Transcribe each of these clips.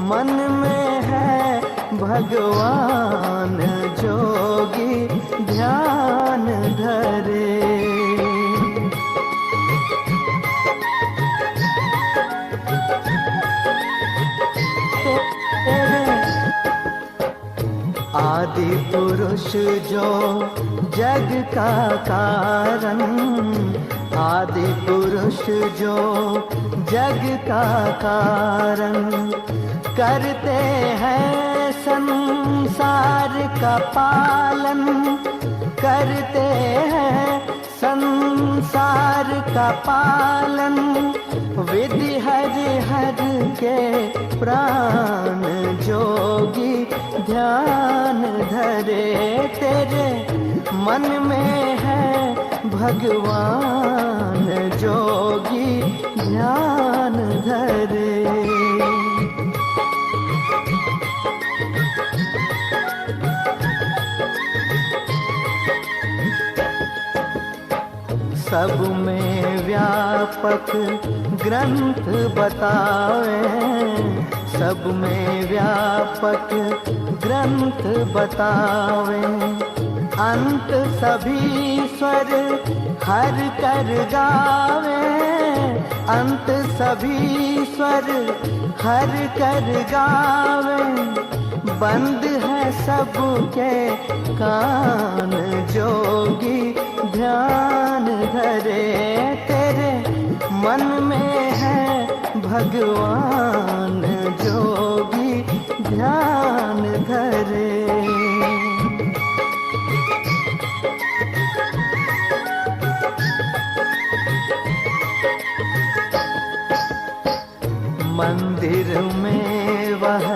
मन में है भगवान, जोगी ध्यान धरे। आदि पुरुष जो जग का कारण, आदि पुरुष जो जग का कारण, करते हैं संसार का पालन, करते हैं संसार का पालन। विधि हर हर के प्राण, जोगी ध्यान धरे। तेरे मन में है भगवान, जोगी ध्यान धरे। सब में व्यापक ग्रंथ बतावे, सब में व्यापक ग्रंथ बतावे। अंत सभी स्वर हर कर गावे, अंत सभी स्वर हर कर गावे। बंद है सबके कान, जोगी ध्यान धरे। तेरे मन में है भगवान, जोगी ध्यान धरे। मंदिर में वह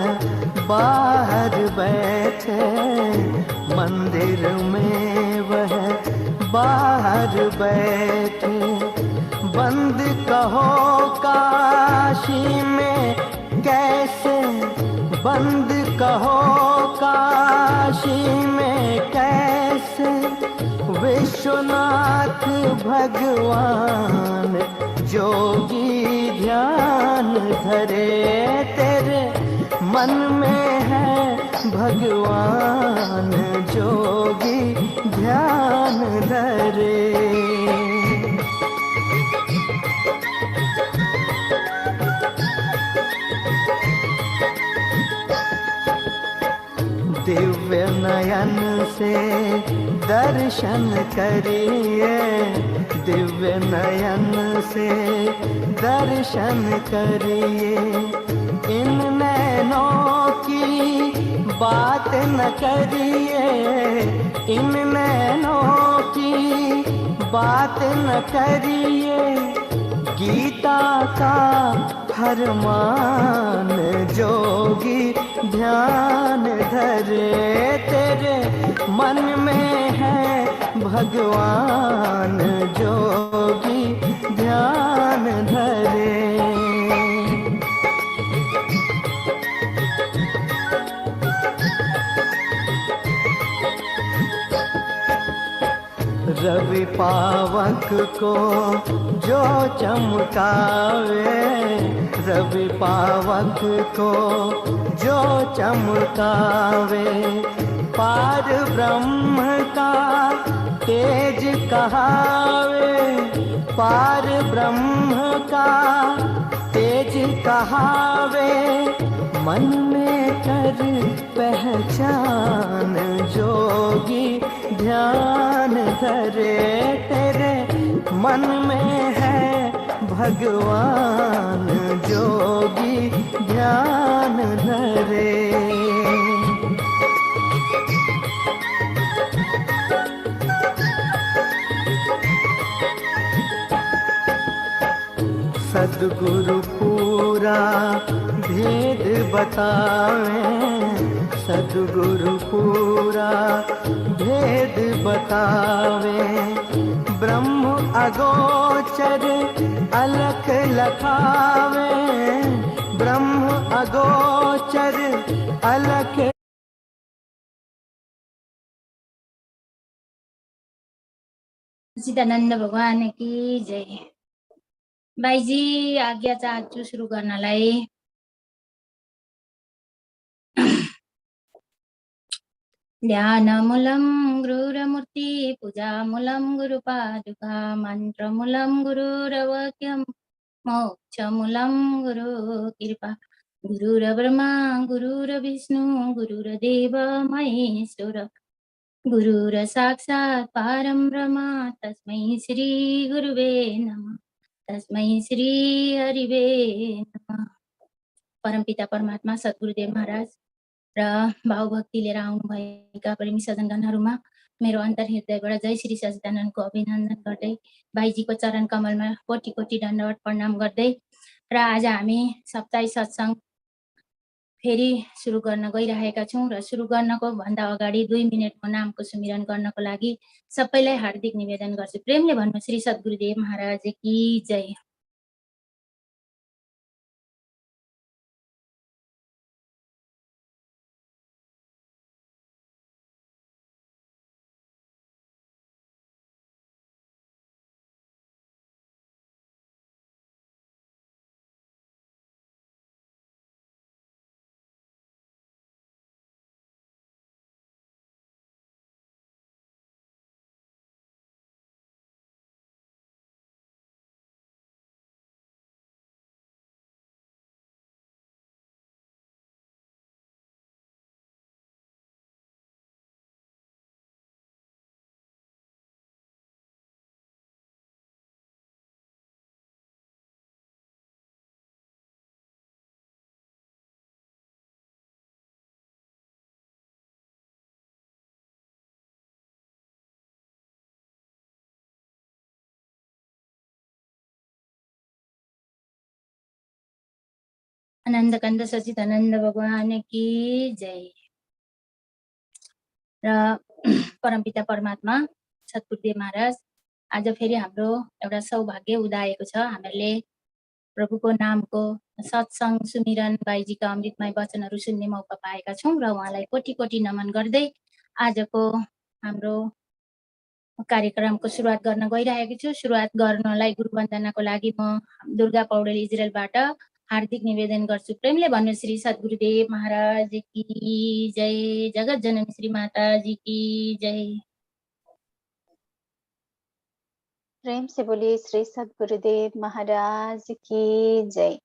बाहर बैठे, मंदिर में वह बाहर बैठे। बंद कहो काशी में कैसे, बंद कहो काशी में कैसे। विश्वनाथ भगवान, जोगी ध्यान धरे। तेरे मन में है भगवान, जोगी ध्यान धरे। दिव्य नयन से दर्शन करिए, दिव्य नयन से दर्शन करिए। इन नैनों की बात न करिए, इन नैनों की बात न करिए। गीता का फरमान, जोगी ध्यान धरे। तेरे मन में है भगवान, जोगी ध्यान धरे। रवि पावक को जो चमकावे, रवि पावक को जो चमकावे। पार ब्रह्म का तेज कहावे, पार ब्रह्म का तेज कहावे। मन में कर पहचान, जोगी ध्यान धरे। तेरे मन में है भगवान, जोगी ध्यान धरे। सद्गुरु पूरा भेद बतावे, सद्गुरु पूरा भेद बतावे। ब्रह्म अगोचर अलख लखावे, ब्रह्म अगोचर अलख। सच्चिदानन्द भगवान की जय। भाइजी आज्ञा चाहन्छु सुरु गर्नलाई। ध्यानमूलं गुरुरमूर्ति पूजामूलं गुरुपादुका मन्त्रमूलं गुरुरवाक्यं मोक्षमूलं गुरुकृपा गुरुर्ब्रह्मा गुरुर्विष्णु गुरुर्देव महेश्वर गुरुर्साक्षात् परं ब्रह्म तस्मै श्री गुरुवे नमः तस्मै श्री हरिवे नमः। परमपिता परमात्मा सद्गुरुदेव महाराज र भावभक्ति लिएर आउनुभएका प्रेमी सज्जनगणहरूमा मेरो अन्तर्हृदयबाट जय श्री सच्चिदानन्दको अभिनन्दन गर्दै भाइजीको चरण कमलमा कोटि कोटि दण्डवत प्रणाम गर्दै र आज हामी साप्ताहिक सत्संग फेरि सुरु गर्न गइरहेका छौँ र सुरु गर्नको भन्दा अगाडि 2 मिनेटको नामको सुमिरन गर्नको लागि सबैलाई हार्दिक निवेदन गर्छु। प्रेमले भन्नु श्री सद्गुरुदेव महाराज की जय। आनन्द कन्द सच्चिदानन्द भगवान की जय। र परमपिता परमात्मा सद्गुरुदेव महाराज आज फेरि हाम्रो एउटा सौभाग्य उदाएको छ। हामीहरूले प्रभुको नामको सत्संग सुमिरन बाइजीका अमृतमय वचनहरू सुन्ने मौका पाएका छौँ र उहाँलाई कोटि कोटि नमन गर्दै आजको हाम्रो कार्यक्रमको सुरुवात गर्न गइरहेको छु। सुरुवात गर्नलाई गुरु वन्दनाको लागि म दुर्गा पौडेल इजरायलबाट हार्दिक निवेदन गर्छु। प्रेमले भन्नु श्री सद्गुरुदेव महाराज की जय। जगत जननी श्री माताजी की जय। प्रेम से बोलिए श्री सद्गुरुदेव महाराज की जय।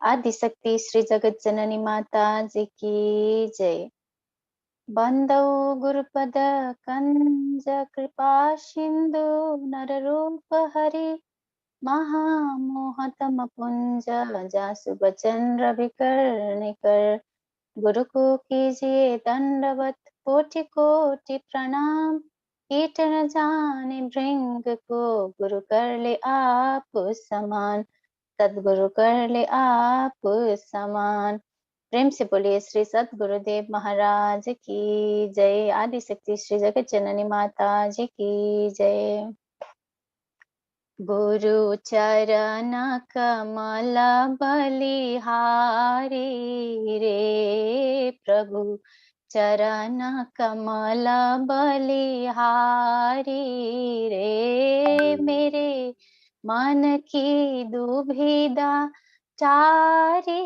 आदिशक्ति श्री जगत जननी माता जी की जय। बंदौ गुरुपद कंज कृपा सिंधु नररूप हरि महामोहतम पुंज जासु बचन रवि कर गुरु को कीजिए दंडवत कोटि कोटि प्रणाम। कीट न जाने भृंग को गुरु कर ले आप समान सदगुरु कर ले आप समान। प्रेम से बोलिए श्री सद्गुरुदेव महाराज की जय। आदिशक्ति श्री जगत जननी माता जी की जय। गुरु चरण कमल बलिहारी रे प्रभु चरण कमल बलिहारी रे मेरे मन की दुविधा चारी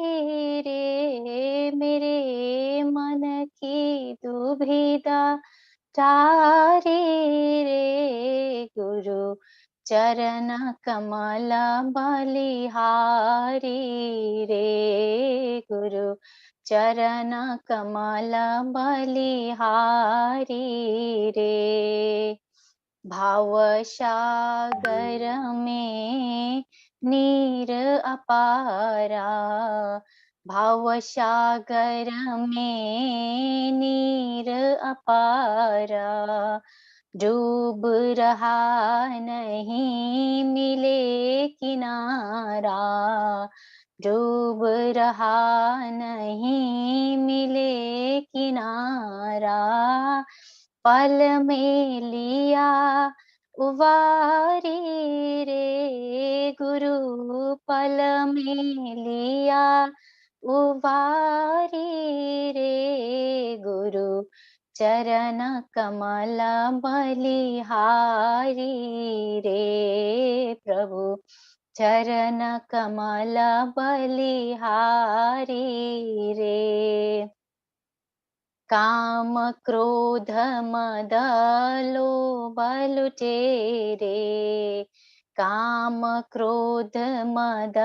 रे मेरे मन की दुविधा चारी रे गुरु चरण कमल बलिहारी रे गुरु चरण कमल बलिहारी रे। भाव सागर में नीर अपारा भाव सागर में नीर अपारा डूब रहा नहीं मिले किनारा डूब रहा नहीं मिले किनारा पल में लिया उवारी रे गुरु पल में लिया उवारी रे गुरु चरण कमल बलिहारी रे प्रभु चरण कमल बलिहारी रे। काम क्रोध मद लोभ लुटेरे, काम क्रोध मद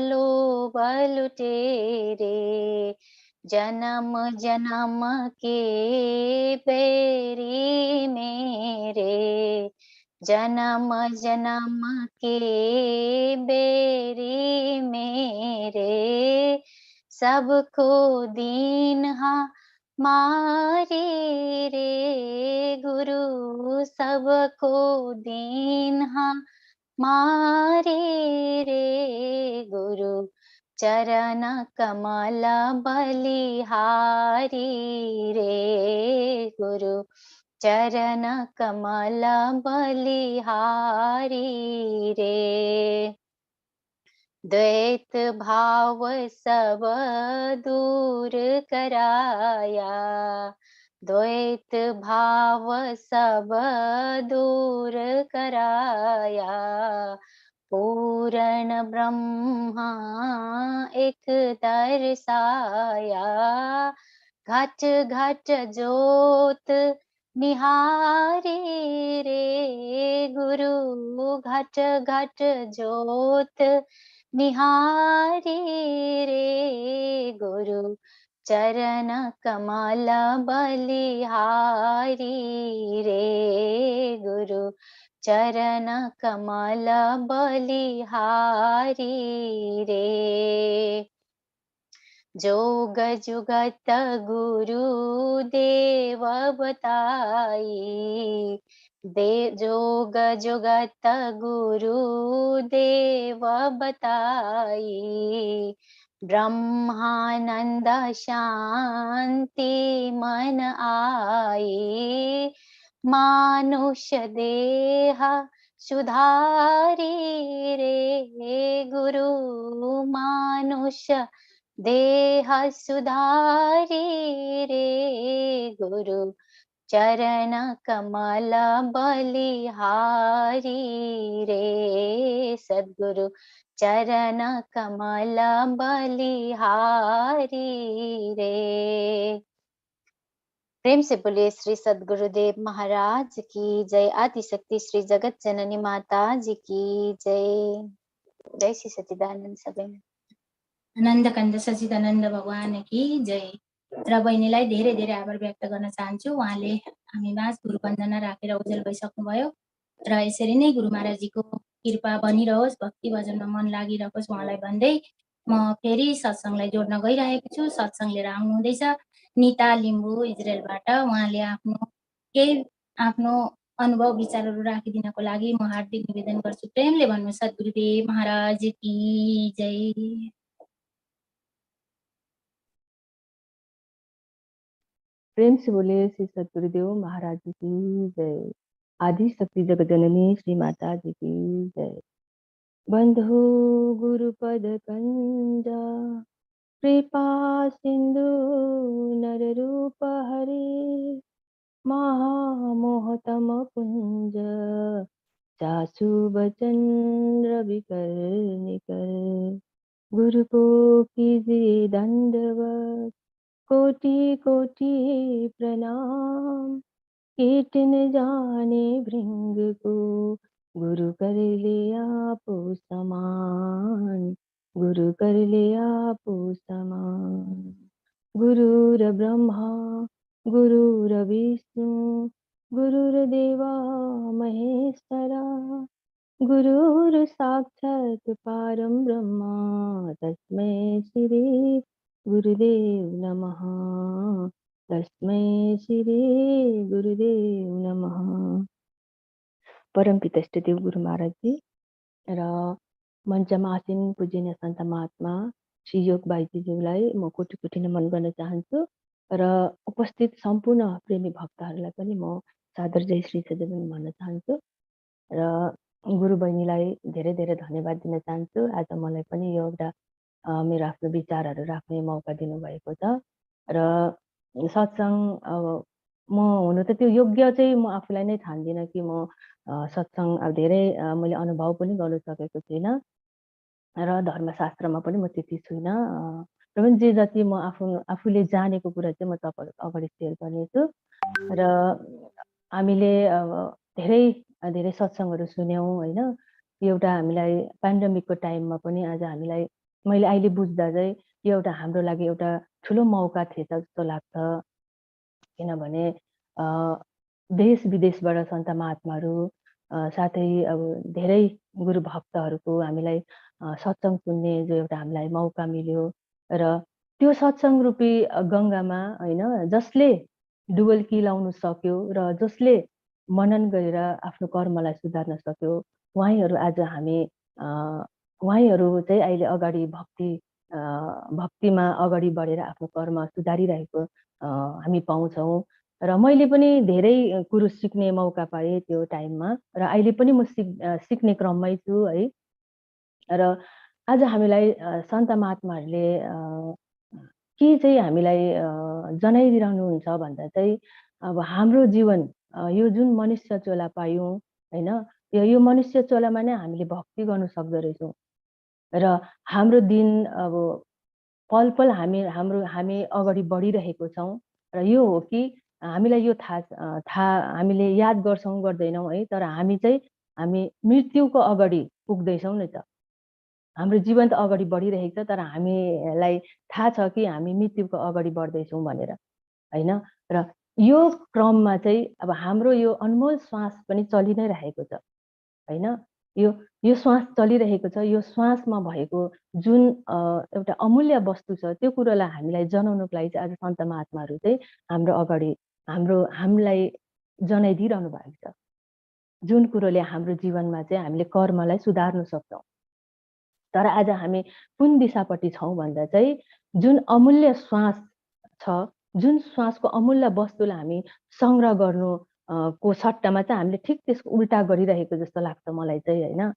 लोभ लुटेरे, जन्म जन्म के बैरी मेरे, जन्म जन्म के बैरी मेरे, सबको दीन्हा मारी रे गुरु, सबको दीन्हा मारी रे गुरु, चरण कमल बलिहारी रे गुरु, चरण कमल बलिहारी रे। द्वैत भाव सब दूर कराया, द्वैत भाव सब दूर कराया, पूर्ण ब्रह्मा एक दर्शाया, घट घट ज्योत निहारी रे गुरु, घट घट ज्योत निहारी रे गुरु, चरण कमल बलिहारी रे गुरु, चरण कमल बलिहारी रे। जोग जुगत गुरु देव बताई, जोग जुगत गुरु देव बताई, ब्रह्मानंद शांति मन आई, मानुष देह सुधारी रे गुरु, मानुष देह सुधारी रे गुरु, चरण कमल बलिहारी रे सद्गुरु, चरण कमल बलिहारी रे। प्रेम से बोलिए श्री सद्गुरुदेव महाराज की जय। आदिशक्ति श्री जगत जननी माता जी की जय। जय श्री सच्चिदानंद सबै। आनन्द कन्द सच्चिदानन्द भगवान की जय। र बहिनीलाई धेरै धेरै आभार व्यक्त गर्न चाहन्छु। उहाँले हामीमा गुरु वन्दना राखेर ओझेल भइसक्नुभयो र यसरी नै गुरु महाराजजीको कृपा बनिरहोस्, भक्ति भजनमा मन लागिरहोस् उहाँलाई भन्दै म फेरि सत्संगलाई जोड्न गइरहेको छु। सत्संग लिएर आउनु हुँदैछ निता लिम्बू इजरायलबाट। उहाँले आफ्नो अनुभव विचारहरू राखिदिनको लागि म हार्दिक निवेदन गर्छु। प्रेमले भन्नु सद्गुरुदेव महाराज की जय। प्रेम से बोले श्री सद्गुरुदेव महाराज जी की जय। आदि शक्ति जगत जननी श्री माता जी की जय। बंधु गुरुपद कंजा कृपा सिंधु नर रूप हरे, महामोहतम कुंज चासु बचन रवि कर निकर, गुरु को कीजिए दंडवत कोटि कोटि प्रणाम, कीट न जाने भृंग को गुरु कर ले आपो समान, गुरु कर ले आपो समान। गुरुर ब्रह्मा गुरुर विष्णु गुरुर्देवा महेश्वरा, गुरुर साक्षात् परम ब्रह्मा तस्मै श्री गुरुदेव नमः, तस्मै श्री गुरुदेव नमः। परमपिता इष्टदेव गुरु महाराज जी र मञ्चमा आसीन पूजनीय सन्त महात्मा श्री योग बाईजीज्यूलाई म कोटि कोटि नमन गर्न चाहन्छु र उपस्थित सम्पूर्ण प्रेमी भक्तहरूलाई पनि म सादर जय श्री सज्जन भन्न चाहन्छु र गुरु बहिनीलाई धेरै धेरै धन्यवाद दिन चाहन्छु। आज मलाई पनि यो एउटा मेरो आफ्नो विचारहरू राख्ने मौका दिनुभएको छ र सत्संग म हुन त त्यो योग्य चाहिँ म आफूलाई नै ठान्दिनँ कि म सत्संग अब धेरै मैले अनुभव पनि गर्न सकेको छुइनँ र धर्मशास्त्रमा पनि म त्यति छुइनँ। र पनि जे जति म आफूले जानेको कुरा चाहिँ म तपाईँहरूको अगाडि सेयर गर्नेछु। र हामीले अब धेरै सत्सङ्गहरू सुन्यौँ होइन। एउटा हामीलाई पेन्डेमिकको टाइममा पनि आज हामीलाई मैले अहिले बुझ्दा चाहिँ यो एउटा हाम्रो लागि एउटा ठुलो मौका थिएछ जस्तो लाग्छ। किनभने देश विदेशबाट सन्त महात्माहरू साथै अब धेरै गुरु भक्तहरूको हामीलाई सत्सङ्ग सुन्ने जो एउटा हामीलाई मौका मिल्यो। र त्यो सत्सङ्ग रूपी गङ्गामा होइन जसले डुबल्की लाउन सक्यो र जसले मनन गरेर आफ्नो कर्मलाई सुधार्न सक्यो, उहाँहरू आज हामी उहाँहरू चाहिँ अहिले अगाडि भक्तिमा अगाडि बढेर आफ्नो कर्म सुधारिरहेको हामी पाउँछौँ। र मैले पनि धेरै कुरो सिक्ने मौका पाएँ त्यो टाइममा, र अहिले पनि म सिक्ने क्रममै छु है। र आज हामीलाई सन्त महात्माहरूले के चाहिँ हामीलाई जनाइदिरहनुहुन्छ भन्दा चाहिँ अब हाम्रो जीवन यो जुन मनुष्य चोला पायौँ होइन, यो मनुष्य चोलामा नै हामीले भक्ति गर्नु सक्दो रहेछौँ। र हाम्रो दिन अब पल पल हामी अगाडि बढिरहेको छौँ। र यो हो कि हामीलाई यो थाहा हामीले याद गर्छौँ गर्दैनौँ है, तर हामी मृत्युको अगाडि पुग्दैछौँ नि त। हाम्रो जीवन त अगाडि बढिरहेको छ, तर हामीलाई थाहा छ कि हामी मृत्युको अगाडि बढ्दैछौँ भनेर होइन। र यो क्रममा चाहिँ अब हाम्रो यो अनमोल श्वास पनि चलि नै रहेको छ होइन। यो श्वास चलिरहेको छ। यो श्वासमा भएको जुन एउटा अमूल्य वस्तु छ त्यो कुरोलाई हामीलाई जनाउनुको लागि चाहिँ आज सन्त महात्माहरू चाहिँ हाम्रो अगाडि हामीलाई जनाइदिइरहनु भएको छ। जुन कुरोले हाम्रो जीवनमा चाहिँ हामीले कर्मलाई सुधार्न सक्छौँ। तर आज हामी कुन दिशापट्टि छौँ भन्दा चाहिँ जुन अमूल्य श्वास छ, जुन श्वासको अमूल्य वस्तुलाई हामी सङ्ग्रह गर्नु को सट्टामा चाहिँ हामीले ठिक त्यसको उल्टा गरिरहेको जस्तो लाग्छ मलाई चाहिँ होइन।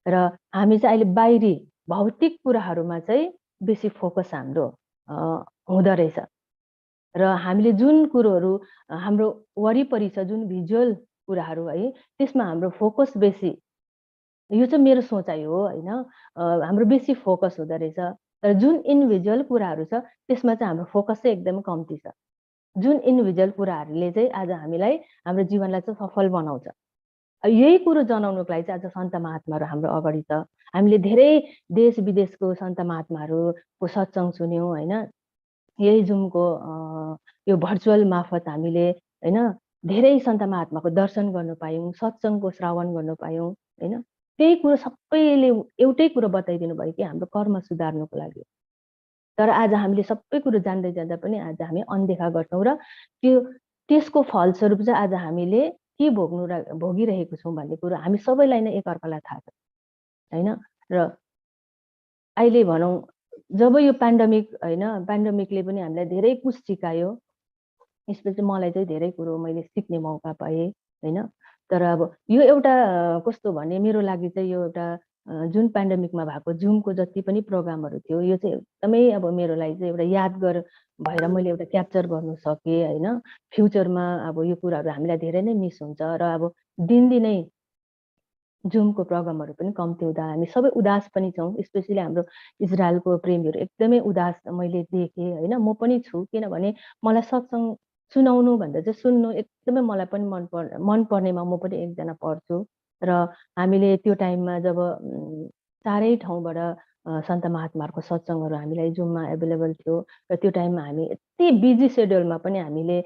र हामी चाहिँ अहिले बाहिरी भौतिक कुराहरूमा चाहिँ बेसी फोकस हाम्रो हुँदो रहेछ। र हामीले जुन कुरोहरू हाम्रो वरिपरि छ, जुन भिजुअल कुराहरू है, त्यसमा हाम्रो फोकस बेसी, यो चाहिँ मेरो सोचाइ हो होइन, हाम्रो बेसी फोकस हुँदो रहेछ। तर जुन इन्भिजुअल कुराहरू छ त्यसमा चाहिँ हाम्रो फोकस चाहिँ एकदमै कम्ती छ। जुन इन्भिजुअल कुराहरूले चाहिँ आज हामीलाई हाम्रो जीवनलाई चाहिँ सफल बनाउँछ। यही कुरो जनाउनुको लागि चाहिँ आज सन्त महात्माहरू हाम्रो अगाडि छ। हामीले धेरै देश विदेशको सन्त महात्माहरूको सत्सङ्ग सुन्यौँ होइन। यही जुमको यो भर्चुअल मार्फत हामीले होइन धेरै सन्त महात्माको दर्शन गर्न पायौँ, सत्सङ्गको श्रवण गर्न पायौँ होइन। त्यही कुरो सबैले एउटै कुरो बताइदिनु भयो कि हाम्रो कर्म सुधार्नुको लागि। तर आज हामीले सबै कुरो जान्दै जाँदा पनि आज हामी अनदेखा गर्छौँ। र त्यसको फलस्वरूप चाहिँ आज हामीले के भोगिरहेको छौँ भन्ने कुरो हामी सबैलाई नै एकअर्कालाई थाहा छ होइन। र अहिले भनौँ जब यो पेन्डेमिक होइन, पेन्डेमिकले पनि हामीलाई धेरै कुछ सिकायो। यसमा चाहिँ मलाई चाहिँ धेरै कुरो मैले सिक्ने मौका पाएँ होइन। तर अब यो एउटा कस्तो भने मेरो लागि चाहिँ यो एउटा जुन पेन्डेमिकमा भएको जुमको जति पनि प्रोग्रामहरू थियो यो चाहिँ एकदमै अब मेरो लागि चाहिँ एउटा यादगार भएर मैले एउटा क्याप्चर गर्नु सकेँ होइन। फ्युचरमा अब यो कुराहरू हामीलाई धेरै नै मिस हुन्छ। र अब दिनदिनै जुमको प्रोग्रामहरू पनि कम्ती हुँदा हामी सबै उदास पनि छौँ। स्पेसली हाम्रो इजरायलको प्रेमीहरू एकदमै उदास मैले देखेँ होइन। म पनि छु, किनभने मलाई सत्सङ्ग सुनाउनु भन्दा चाहिँ सुन्नु एकदमै मलाई पनि मन पर्नेमा म पनि एकजना पर्छु। र हामीले त्यो टाइममा जब चारै ठाउँबाट सन्त महात्माहरूको सत्सङ्गहरू हामीलाई जुममा एभाइलेबल थियो, र त्यो टाइममा हामी यति बिजी सेड्युलमा पनि हामीले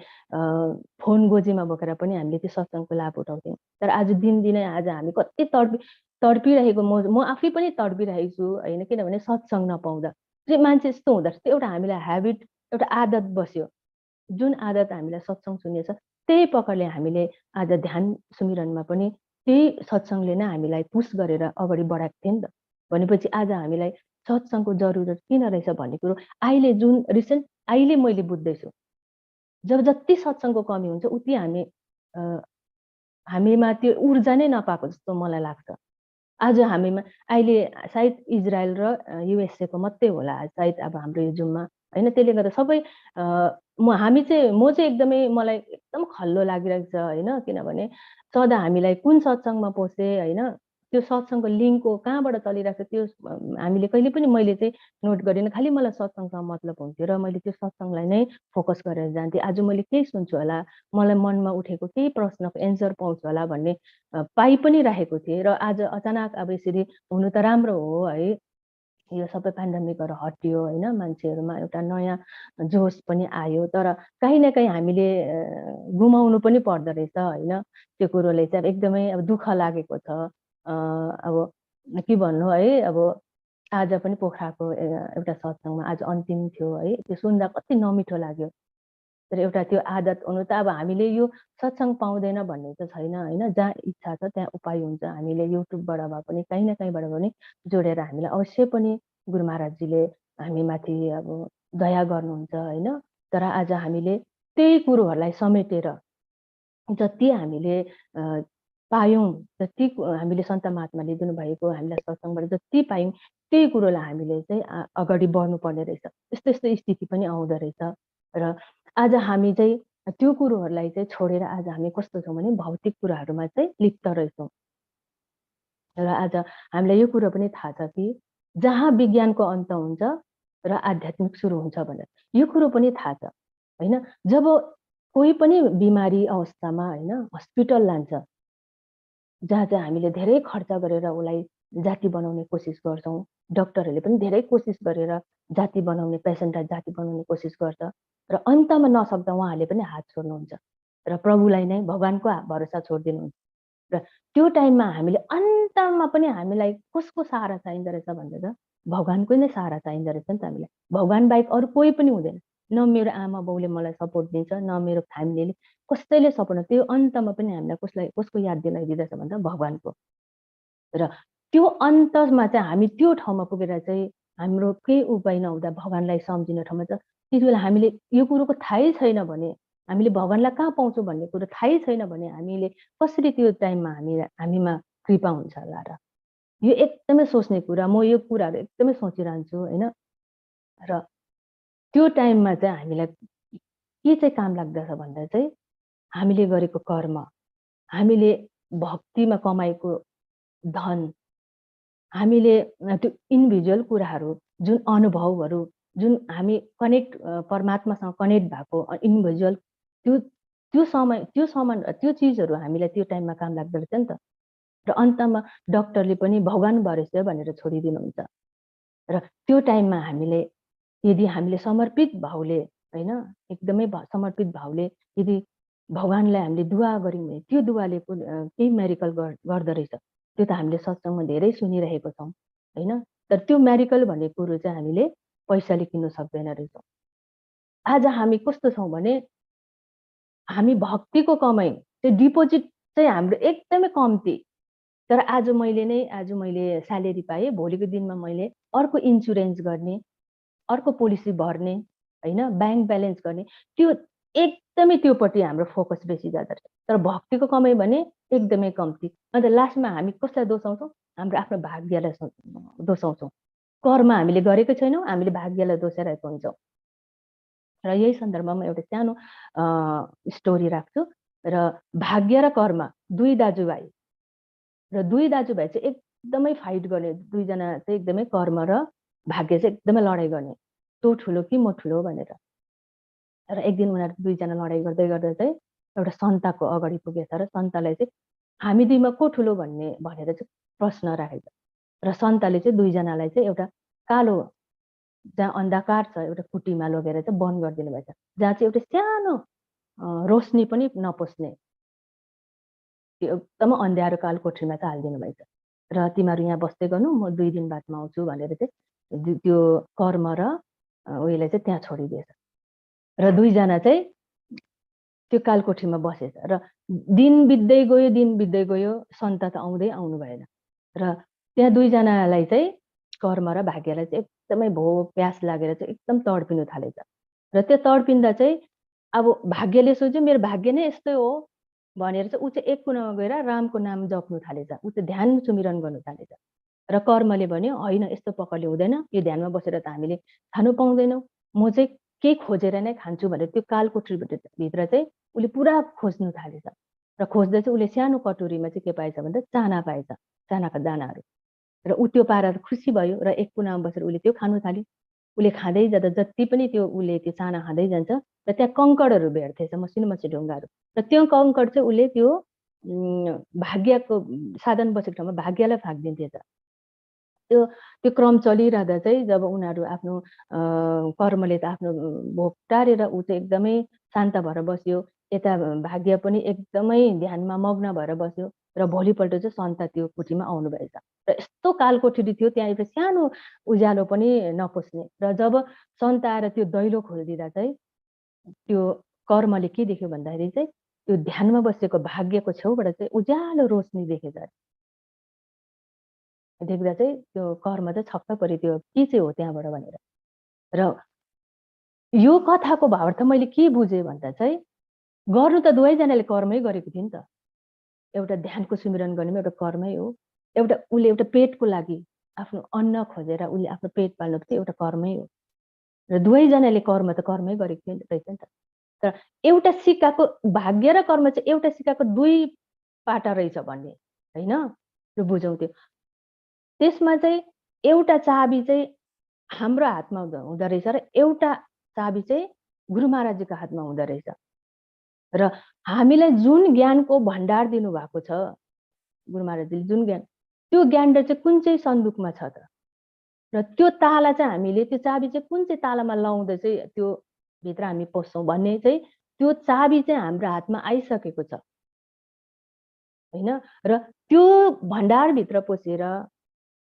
फोन गोजीमा बोकेर पनि हामीले त्यो सत्सङ्गको लाभ उठाउँथ्यौँ। तर आज दिनदिनै आज हामी कति तडपिरहेको म आफै पनि तडपिरहेको छु होइन। किनभने सत्सङ्ग नपाउँदा चाहिँ मान्छे यस्तो हुँदो रहेछ, एउटा हामीलाई ह्याबिट, एउटा आदत बस्यो। जुन आदत हामीलाई सत्सङ्ग सुन्ने छ त्यही प्रकारले हामीले आज ध्यान सुमिरनमा पनि त्यही सत्सङ्गले नै हामीलाई पुस गरेर अगाडि बढाएको थियो नि त। भनेपछि आज हामीलाई सत्सङ्गको जरुरत किन रहेछ भन्ने कुरो अहिले मैले बुझ्दैछु। जब जति सत्सङ्गको कमी हुन्छ उति हामीमा त्यो ऊर्जा नै नपाएको जस्तो मलाई लाग्छ। आज हामीमा अहिले सायद इजरायल र युएसएको मात्रै होला सायद अब हाम्रो यो जुममा होइन। त्यसले गर्दा सबै म चाहिँ एकदमै मलाई एकदम खल्लो लागिरहेको छ होइन। किनभने सदा हामीलाई कुन सत्सङ्गमा पसे होइन, त्यो सत्सङ्गको लिङ्कको कहाँबाट चलिरहेको छ त्यो हामीले कहिले पनि मैले चाहिँ नोट गरिनँ। खालि मलाई सत्सङ्गसँग मतलब हुन्थ्यो र मैले त्यो सत्सङ्गलाई नै फोकस गरेर जान्थेँ। आज मैले केही सुन्छु होला, मलाई मनमा उठेको केही प्रश्नको एन्सर पाउँछु होला भन्ने पाइ पनि राखेको थिएँ। र आज अचानक अब यसरी हुनु त राम्रो हो है, यो सबै पेन्डेमिकहरू हटियो होइन, मान्छेहरूमा एउटा नयाँ जोस पनि आयो। तर कहीँ न कहीँ हामीले गुमाउनु पनि पर्दो रहेछ होइन। त्यो कुरोले चाहिँ एकदमै अब दुःख लागेको छ। अब के भन्नु है, अब आज पनि पोखराको एउटा सत्सङ्गमा आज अन्तिम थियो है, त्यो सुन्दा कति नमिठो लाग्यो। तर एउटा त्यो आदत हुनु त अब हामीले यो सत्सङ्ग पाउँदैन भन्ने त छैन होइन, जहाँ इच्छा छ त्यहाँ उपाय हुन्छ। हामीले युट्युबबाट भए पनि कहीँ न कहीँबाट पनि जोडेर हामीलाई अवश्य पनि गुरु महाराजजीले हामीमाथि अब दया गर्नुहुन्छ होइन। तर आज हामीले त्यही कुरोहरूलाई समेटेर जति हामीले पायौँ, जति हामीले सन्त महात्माले दिनुभएको हामीलाई सत्सङ्गबाट जति पायौँ त्यही कुरोलाई हामीले चाहिँ अगाडि बढ्नुपर्ने रहेछ। यस्तो यस्तो स्थिति पनि आउँदो रहेछ। र आज हामी चाहिँ त्यो कुरोहरूलाई चाहिँ छोडेर आज हामी कस्तो छौँ भने भौतिक कुराहरूमा चाहिँ लिप्त रहेछौँ। र आज हामीलाई यो कुरो पनि थाहा छ कि जहाँ विज्ञानको अन्त हुन्छ र आध्यात्मिक सुरु हुन्छ भनेर यो कुरो पनि थाहा छ होइन। जब कोही पनि बिमारी अवस्थामा होइन हस्पिटल लान्छ, जहाँ चाहिँ हामीले धेरै खर्च गरेर उसलाई जाति बनाउने कोसिस गर्छौँ, डक्टरहरूले पनि धेरै कोसिस गरेर जाति बनाउने, पेसेन्टलाई जाति बनाउने कोसिस गर्छ र अन्तमा नसक्दा उहाँहरूले पनि हात छोड्नुहुन्छ र प्रभुलाई नै भगवानको भरोसा छोडिदिनुहुन्छ। र त्यो टाइममा हामीले अन्तमा पनि हामीलाई कसको सहारा चाहिँदो रहेछ भनेर भगवानकै नै सहारा चाहिँदो रहेछ नि त हामीलाई। भगवान बाहेक अरू कोही पनि हुँदैन। न मेरो आमा बाउले मलाई सपोर्ट दिन्छ, न मेरो फ्यामिलीले कसैले सपोर्ट। त्यो अन्तमा पनि हामीलाई कसको याद दिलाइदिँदछ भन्दा भगवानको। र त्यो अन्तमा चाहिँ हामी त्यो ठाउँमा पुगेर चाहिँ हाम्रो केही उपाय नहुँदा भगवानलाई सम्झिने ठाउँमा चाहिँ त्यति बेला हामीले यो कुरोको थाहै छैन भने, हामीले भगवानलाई कहाँ पाउँछौँ भन्ने कुरो थाहै छैन भने हामीले कसरी त्यो टाइममा हामीमा कृपा हुन्छ होला र। यो एकदमै सोच्ने कुरा, म यो कुराहरू एकदमै सोचिरहन्छु होइन। र त्यो टाइममा चाहिँ हामीलाई के चाहिँ काम लाग्दछ भन्दा चाहिँ हामीले गरेको कर्म, हामीले भक्तिमा कमाएको धन, हामीले त्यो इन्डिभिजुअल कुराहरू, जुन अनुभवहरू, जुन हामी कनेक्ट परमात्मासँग कनेक्ट भएको इन्डिभिजुअल त्यो समय त्यो चिजहरू हामीलाई त्यो टाइममा काम लाग्दो रहेछ नि त। र अन्तमा डक्टरले पनि भगवान भरोसे भनेर छोडिदिनुहुन्छ। र त्यो टाइममा यदि हामीले समर्पित भावले होइन, एकदमै समर्पित भावले यदि भगवानलाई हामीले दुआ गऱ्यौँ भने त्यो दुवाले केही मेरिकल गर्दो रहेछ। त्यो त हामीले सत्सङ्गमा धेरै सुनिरहेको छौँ होइन। तर त्यो मेरिकल भन्ने कुरो चाहिँ हामीले पैसाले किन्न सक्दैन रहेछौँ। आज हामी कस्तो छौँ भने हामी भक्तिको कमाइ त्यो डिपोजिट चाहिँ हाम्रो एकदमै कम्ती। तर आज मैले स्यालेरी पाएँ, भोलिको दिनमा मैले अर्को इन्सुरेन्स गर्ने, अर्को पोलिसी भर्ने होइन, ब्याङ्क ब्यालेन्स गर्ने, त्यो एकदमै त्योपट्टि हाम्रो फोकस बेसी जाँदो रहेछ। तर भक्तिको कमाइ भने एकदमै कम्ती। अन्त लास्टमा हामी कसलाई दोषाउँछौँ? हाम्रो आफ्नो भाग्यलाई दोषाउँछौँ। कर्म हामीले गरेको छैनौँ, हामीले भाग्यलाई दोषिरहेको हुन्छौँ। र यही सन्दर्भमा एउटा सानो स्टोरी राख्छु। र भाग्य र कर्म दुई दाजुभाइ चाहिँ एकदमै फाइट गर्ने, दुईजना चाहिँ एकदमै कर्म र भाग्य चाहिँ एकदमै लडाइँ गर्ने, तँ ठुलो कि म ठुलो भनेर। र एक दिन उनीहरू दुईजना लडाइँ गर्दै गर्दा चाहिँ एउटा सन्ताको अगाडि पुगेछ र सन्तालाई चाहिँ हामी दुईमा को ठुलो भनेर चाहिँ प्रश्न राखेछ। र सन्ताले चाहिँ दुईजनालाई चाहिँ एउटा कालो, जहाँ अन्धकार छ एउटा कुटीमा लगेर चाहिँ बन्द गरिदिनु भएछ, जहाँ चाहिँ एउटा सानो रोशनी पनि नपस्ने त्यो एकदम अँध्यारो कालो कोठरीमा चाहिँ हालिदिनु भएछ। र तिमीहरू यहाँ बस्दै गर्नु, म 2 दिन बादमा आउँछु भनेर चाहिँ त्यो कर्म र उयोलाई चाहिँ त्यहाँ छोडिदिएछ। र दुईजना चाहिँ त्यो कालकोठीमा बसेछ। र दिन बित्दै गयो, सन्ता त आउनु भएन। र त्यहाँ दुईजनालाई चाहिँ कर्म र भाग्यलाई चाहिँ एकदमै भोक प्यास लागेर चाहिँ एकदम तडपिनु थालेछ। र त्यो तडपिँदा चाहिँ अब भाग्यले सोच्यो मेरो भाग्य नै यस्तै हो भनेर चाहिँ ऊ चाहिँ एक कुनामा गएर रामको नाम जप्नु थालेछ, ऊ चाहिँ ध्यान सुमिरन गर्नु थालेछ। र कर्मले भन्यो होइन यस्तो प्रकारले हुँदैन, यो ध्यानमा बसेर त हामीले खानु पाउँदैनौँ, म चाहिँ केही खोजेर नै खान्छु भनेर त्यो कालकोठरीभित्र चाहिँ उसले पुरा खोज्नु थालेछ। र खोज्दा चाहिँ उसले सानो कटोरीमा चाहिँ के पाएछ भन्दा चाना पाएछ, चानाका दानाहरू। र ऊ त्यो पाएर खुसी भयो र एक कुनामा बसेर उसले त्यो खानु थाल्यो। उसले खाँदै जाँदा जति पनि उसले त्यो चाना खाँदै जान्छ र त्यहाँ कङ्कडहरू भेट्थेछ, मसिनो मसिनो ढुङ्गाहरू, र त्यो कङ्कड चाहिँ उसले त्यो भाग्यको साधन बसेको ठाउँमा भाग्यलाई फ्याँकिदिन्थेछ। त्यो त्यो क्रम चलिरहँदा चाहिँ जब उनीहरू आफ्नो कर्मले त आफ्नो भोग टारेर ऊ चाहिँ एकदमै शान्त भएर बस्यो, यता भाग्य पनि एकदमै ध्यानमा मग्न भएर बस्यो र भोलिपल्ट चाहिँ सन्ता त्यो कुटीमा आउनुभएछ। र यस्तो कालकोठरी थियो, त्यहाँ एउटा सानो उज्यालो पनि नपस्ने। र जब सन्त आएर त्यो दैलो खोलिदिँदा चाहिँ त्यो कर्मले के देख्यो भन्दाखेरि चाहिँ त्यो ध्यानमा बसेको भाग्यको छेउबाट चाहिँ उज्यालो रोशनी देखेछ। देख्दा चाहिँ त्यो कर्म चाहिँ छक्क पऱ्यो, त्यो के चाहिँ हो त्यहाँबाट भनेर। र यो कथाको भावार्थ मैले के बुझेँ भन्दा चाहिँ गर्नु त दुवैजनाले कर्मै गरेको थियो नि त। एउटा ध्यानको सुमिरन गर्नेमा एउटा कर्मै हो, उसले एउटा पेटको लागि आफ्नो अन्न खोजेर उसले आफ्नो पेट पाल्नु चाहिँ एउटा कर्मै हो। र दुवैजनाले कर्म त कर्मै गरेको थियो रहेछ नि त। तर एउटा सिक्काको भाग्य र कर्म चाहिँ एउटा सिक्काको दुई पाटा रहेछ भन्ने होइन, र बुझौँ त्यो। त्यसमा चाहिँ एउटा चाबी चाहिँ हाम्रो हातमा हुँदो रहेछ र एउटा चाबी चाहिँ गुरु महाराजजीको हातमा हुँदो रहेछ। र हामीलाई जुन ज्ञानको भण्डार दिनुभएको छ गुरु महाराजजीले, जुन ज्ञान, त्यो ज्ञान चाहिँ कुन चाहिँ सन्दुकमा छ त, र त्यो ताला चाहिँ हामीले त्यो चाबी चाहिँ कुन चाहिँ तालामा लाउँदा चाहिँ त्यो भित्र हामी पस्छौँ भन्ने चाहिँ त्यो चाबी चाहिँ हाम्रो हातमा आइसकेको छ होइन। र त्यो भण्डारभित्र पसेर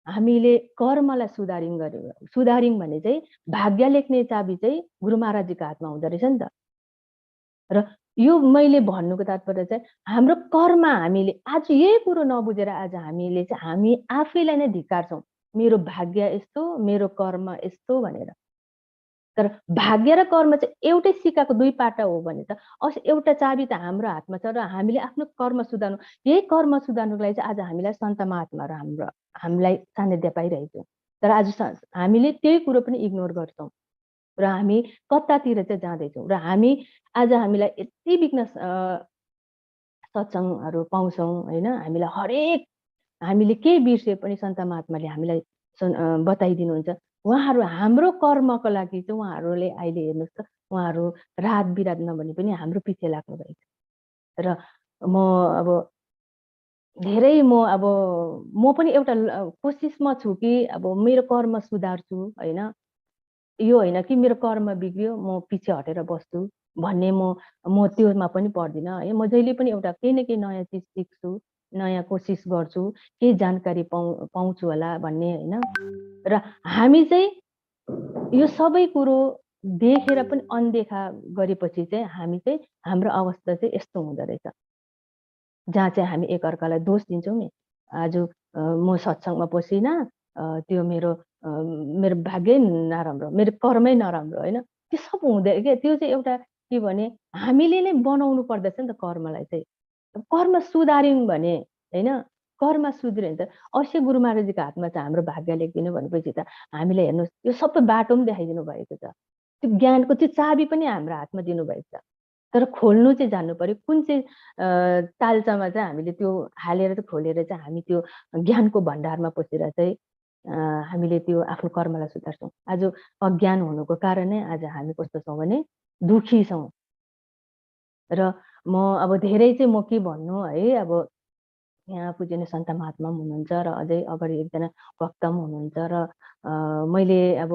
हामीले कर्मलाई सुधारिङ भने चाहिँ भाग्य लेख्ने चाबी चाहिँ गुरु महाराजजीको हातमा हुँदो रहेछ नि त। र यो मैले भन्नुको तात्पर्य चाहिँ हाम्रो कर्म हामीले आज यही कुरो नबुझेर आज हामीले चाहिँ हामी आफैलाई नै धिक्कार्छौँ, मेरो भाग्य यस्तो, मेरो कर्म यस्तो भनेर। तर भाग्य र कर्म चाहिँ एउटै सिक्काको दुई पाटा हो भने त एउटा चाबी त हाम्रो हातमा छ र हामीले आफ्नो कर्म सुधार्नु, यही कर्म सुधार्नुको लागि चाहिँ आज हामीलाई सन्त महात्माहरू हामीलाई सान्निध्य पाइरहेको छ। तर आज हामीले त्यही कुरो पनि इग्नोर गर्छौँ र हामी कतातिर चाहिँ जाँदैछौँ। र हामीलाई यति बिघ्न सत्सङ्गहरू पाउँछौँ होइन, हामीले केही बिर्से पनि सन्त महात्माले हामीलाई बताइदिनुहुन्छ। उहाँहरू हाम्रो कर्मको लागि चाहिँ उहाँहरूले अहिले हेर्नुहोस् त, उहाँहरू रात बिरात नभने पनि हाम्रो पछि लाग्नु भएको छ। र म पनि एउटा कोसिसमा छु कि अब मेरो कर्म सुधार्छु होइन, यो होइन कि मेरो कर्म बिग्रियो म पछि हटेर बस्छु भन्ने म त्योमा पनि पर्दिनँ है। म जहिले पनि एउटा केही न केही नयाँ चिज सिक्छु, नयाँ कोसिस गर्छु, केही जानकारी पाउँछु होला भन्ने होइन। र हामी चाहिँ यो सबै कुरो देखेर पनि अनदेखा गरेपछि चाहिँ हाम्रो अवस्था चाहिँ यस्तो हुँदो रहेछ, जहाँ चाहिँ हामी एकअर्कालाई दोष दिन्छौँ नि। आज म सत्सङ्गमा पसिनँ, त्यो मेरो भाग्यै नराम्रो, मेरो कर्मै नराम्रो होइन, त्यो सब हुँदैन क्या। त्यो चाहिँ एउटा के भने हामीले नै बनाउनु पर्दछ नि त कर्मलाई चाहिँ। कर्म सुधार्यौँ भने होइन, कर्म सुध्रियो भने त अवश्य गुरु महाराजजीको हातमा चाहिँ हाम्रो भाग्य लेखिदिनु भनेपछि त हामीलाई हेर्नुहोस् यो सबै बाटो पनि देखाइदिनु भएको छ, त्यो ज्ञानको त्यो चाबी पनि हाम्रो हातमा दिनुभएको छ। तर खोल्नु चाहिँ जान्नु पर्यो, कुन चाहिँ तालचामा चाहिँ हामीले त्यो हालेर चाहिँ खोलेर चाहिँ हामी त्यो ज्ञानको भण्डारमा पसेर चाहिँ हामीले त्यो आफ्नो कर्मलाई सुधार्छौँ। आज अज्ञान हुनुको कारणै आज हामी कस्तो छौँ भने दुखी छौँ। र म अब धेरै चाहिँ म के भन्नु है, अब यहाँ पूजनीय सन्त महात्मा हुनुहुन्छ र अझै अगाडि एकजना भक्त हुनुहुन्छ र मैले अब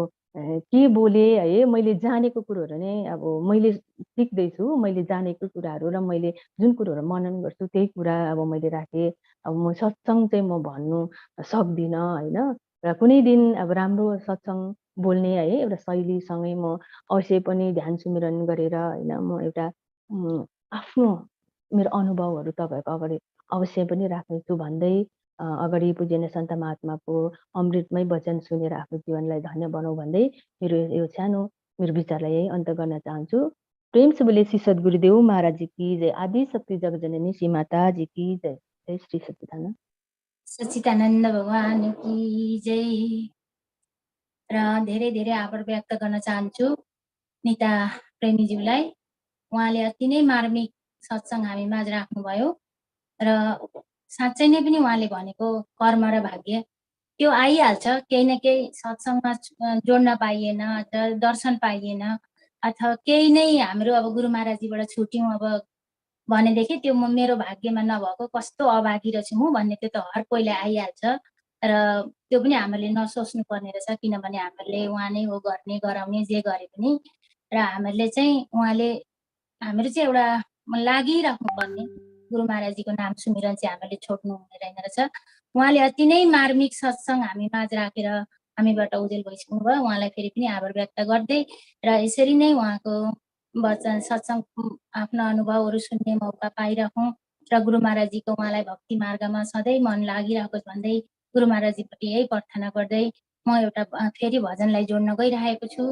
के बोले है, मैले जानेको कुरोहरू नै अब मैले सिक्दैछु, मैले जानेको कुराहरू र मैले जुन कुरोहरू मनन गर्छु त्यही कुरा अब मैले राखेँ। अब म सत्सङ्ग चाहिँ म भन्नु सक्दिनँ होइन, र कुनै दिन अब राम्रो सत्सङ्ग बोल्ने है एउटा शैलीसँगै म अवश्य पनि ध्यान सुमिरन गरेर होइन, म एउटा आफ्नो मेरो अनुभवहरू तपाईँहरूको अगाडि अवश्य पनि राख्नेछु भन्दै अगाडि पूजनीय सन्त महात्माको अमृतमय वचन सुनेर आफ्नो जीवनलाई धन्य बनाऊ भन्दै यो सानो मेरो विचारलाई यही अन्त गर्न चाहन्छु। प्रेम से बोले श्री सद्गुरुदेव महाराज जी की जय, आदि शक्ति जगजननी श्री माता जी की जय। जय श्री सच्चिदानन्द। सच्चिदानन्द भगवान की जय। र धेरै धेरै आभार व्यक्त गर्न चाहन्छु निता प्रेमीज्यूलाई। उहाँले अति नै मार्मिक सत्सङ्ग हामी माझ राख्नुभयो। र साँच्चै नै पनि उहाँले भनेको कर्म र भाग्य त्यो आइहाल्छ। केही न केही सत्सङ्गमा जोड्न पाइएन, दर्शन पाइएन, अथवा केही नै हाम्रो अब गुरु महाराजजीबाट छुट्यौँ अब भनेदेखि त्यो मेरो भाग्यमा नभएको कस्तो अभागी रहेछु म भन्ने त्यो त हर कोहीलाई आइहाल्छ। र त्यो पनि हामीले नसोच्नु पर्ने रहेछ, किनभने हामीले उहाँ नै हो गर्ने गराउने जे गरे पनि। र हामीले चाहिँ हामीहरू चाहिँ एउटा लागिराख्नु पर्ने, गुरु महाराजजीको नाम सुमिरन चाहिँ हामीले छोड्नु हुने रहेन रहेछ। उहाँले अति नै मार्मिक सत्सङ्ग हामी माझ राखेर हामीबाट उजेल भइसक्नु भयो। उहाँलाई फेरि पनि आभार व्यक्त गर्दै र यसरी नै उहाँको वचन सत्सङ्ग आफ्नो अनुभवहरू सुन्ने मौका पाइराखौँ र गुरु महाराजजीको उहाँलाई भक्ति मार्गमा सधैँ मन लागिरहेकोस् भन्दै गुरु महाराजजीप्रति यही प्रार्थना गर्दै म एउटा फेरि भजनलाई जोड्न गइरहेको छु।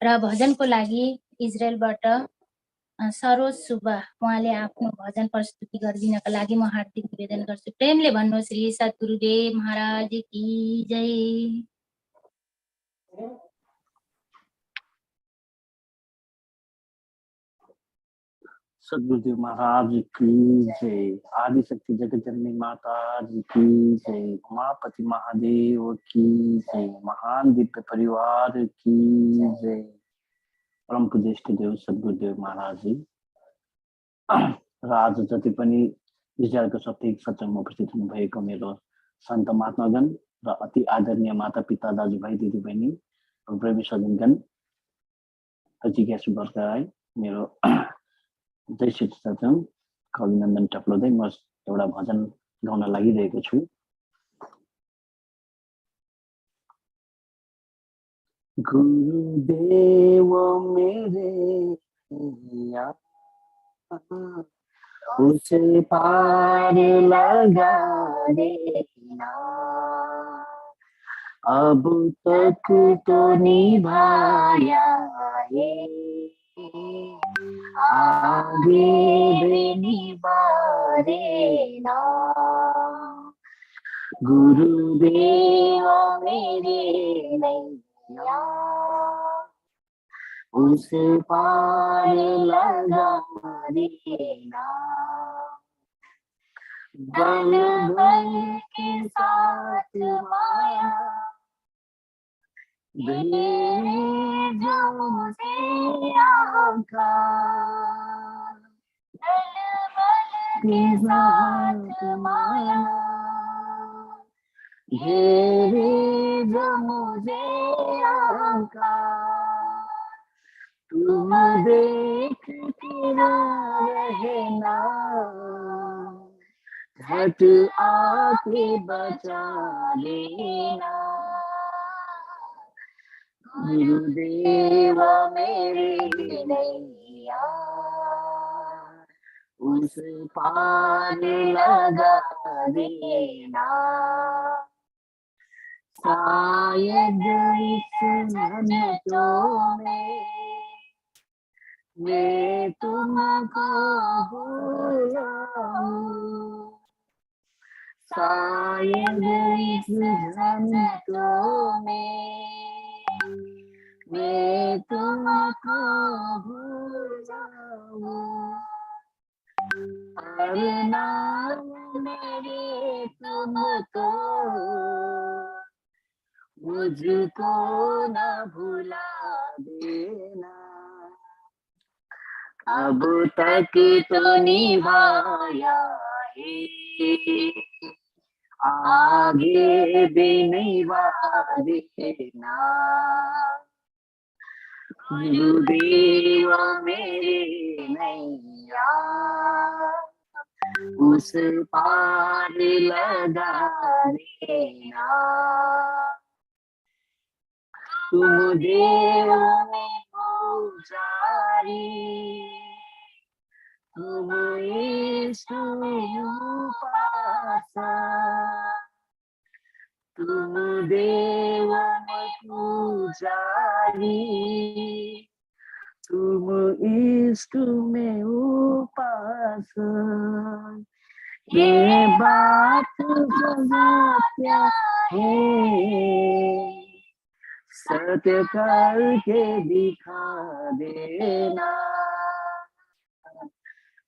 र भजनको लागि इजरायलबाट सरोज सुब्बा उहाँले आफ्नो भजन प्रस्तुति गरिदिनका लागि म हार्दिक निवेदन गर्छु। प्रेमले भन्नु श्री सद्गुरुदेव महाराज की जय। सद्गुरुदेव महाराज की जय। आदिशक्ति जगत जननी माता जी की जय। उमापति महादेव की जय। महान दिव्य परिवार की जय। परम पूज्य देव सद्गुरुदेव महाराज जी र आज जति पनि इजरायलको सत्यिक सत्सङ्गमा उपस्थित हुनुभएको मेरो सन्त महात्मागण र अति आदरणीय माता पिता दाजुभाइ दिदीबहिनी प्रेमी सज्जनगण र जिज्ञासु वर्गलाई मेरो जय श्री सत्सङ्ग अभिनन्दन टप्लाउँदै म एउटा भजन गाउन लागिरहेको छु। गुरुदेव मेरे उसे पार लगा देना, अब तक तो निभाया है, आगे भी निभा देना। गुरुदेव मेरे नैया उस पार लगा देना, बल बल के साथ माया जो मुझे आका, बल बल के साथ माया जो मुझे आका, तुम देखते रहना, झट आके बचा लेना। गुरुदेव मेरे नैया उस पार लगा देना, शायद इस मिनटों में मैं तुमको भूलाऊं, शायद इस मिनटों में मैं तुमको भूलाऊं, हर नाम मेरे तुम तो मुझको न भुला देना, अब तक तो निभाया है, आगे भी निभा देना। गुरुदेव मेरे नैया उस पार लगा देना, तुम देव में पुजारी, तुम इष्ट में उपासक, तुम देव में पुजारी, तुम इष्ट में उपासक, ये बात जो सत्य है, सत्य करके दिखा देना।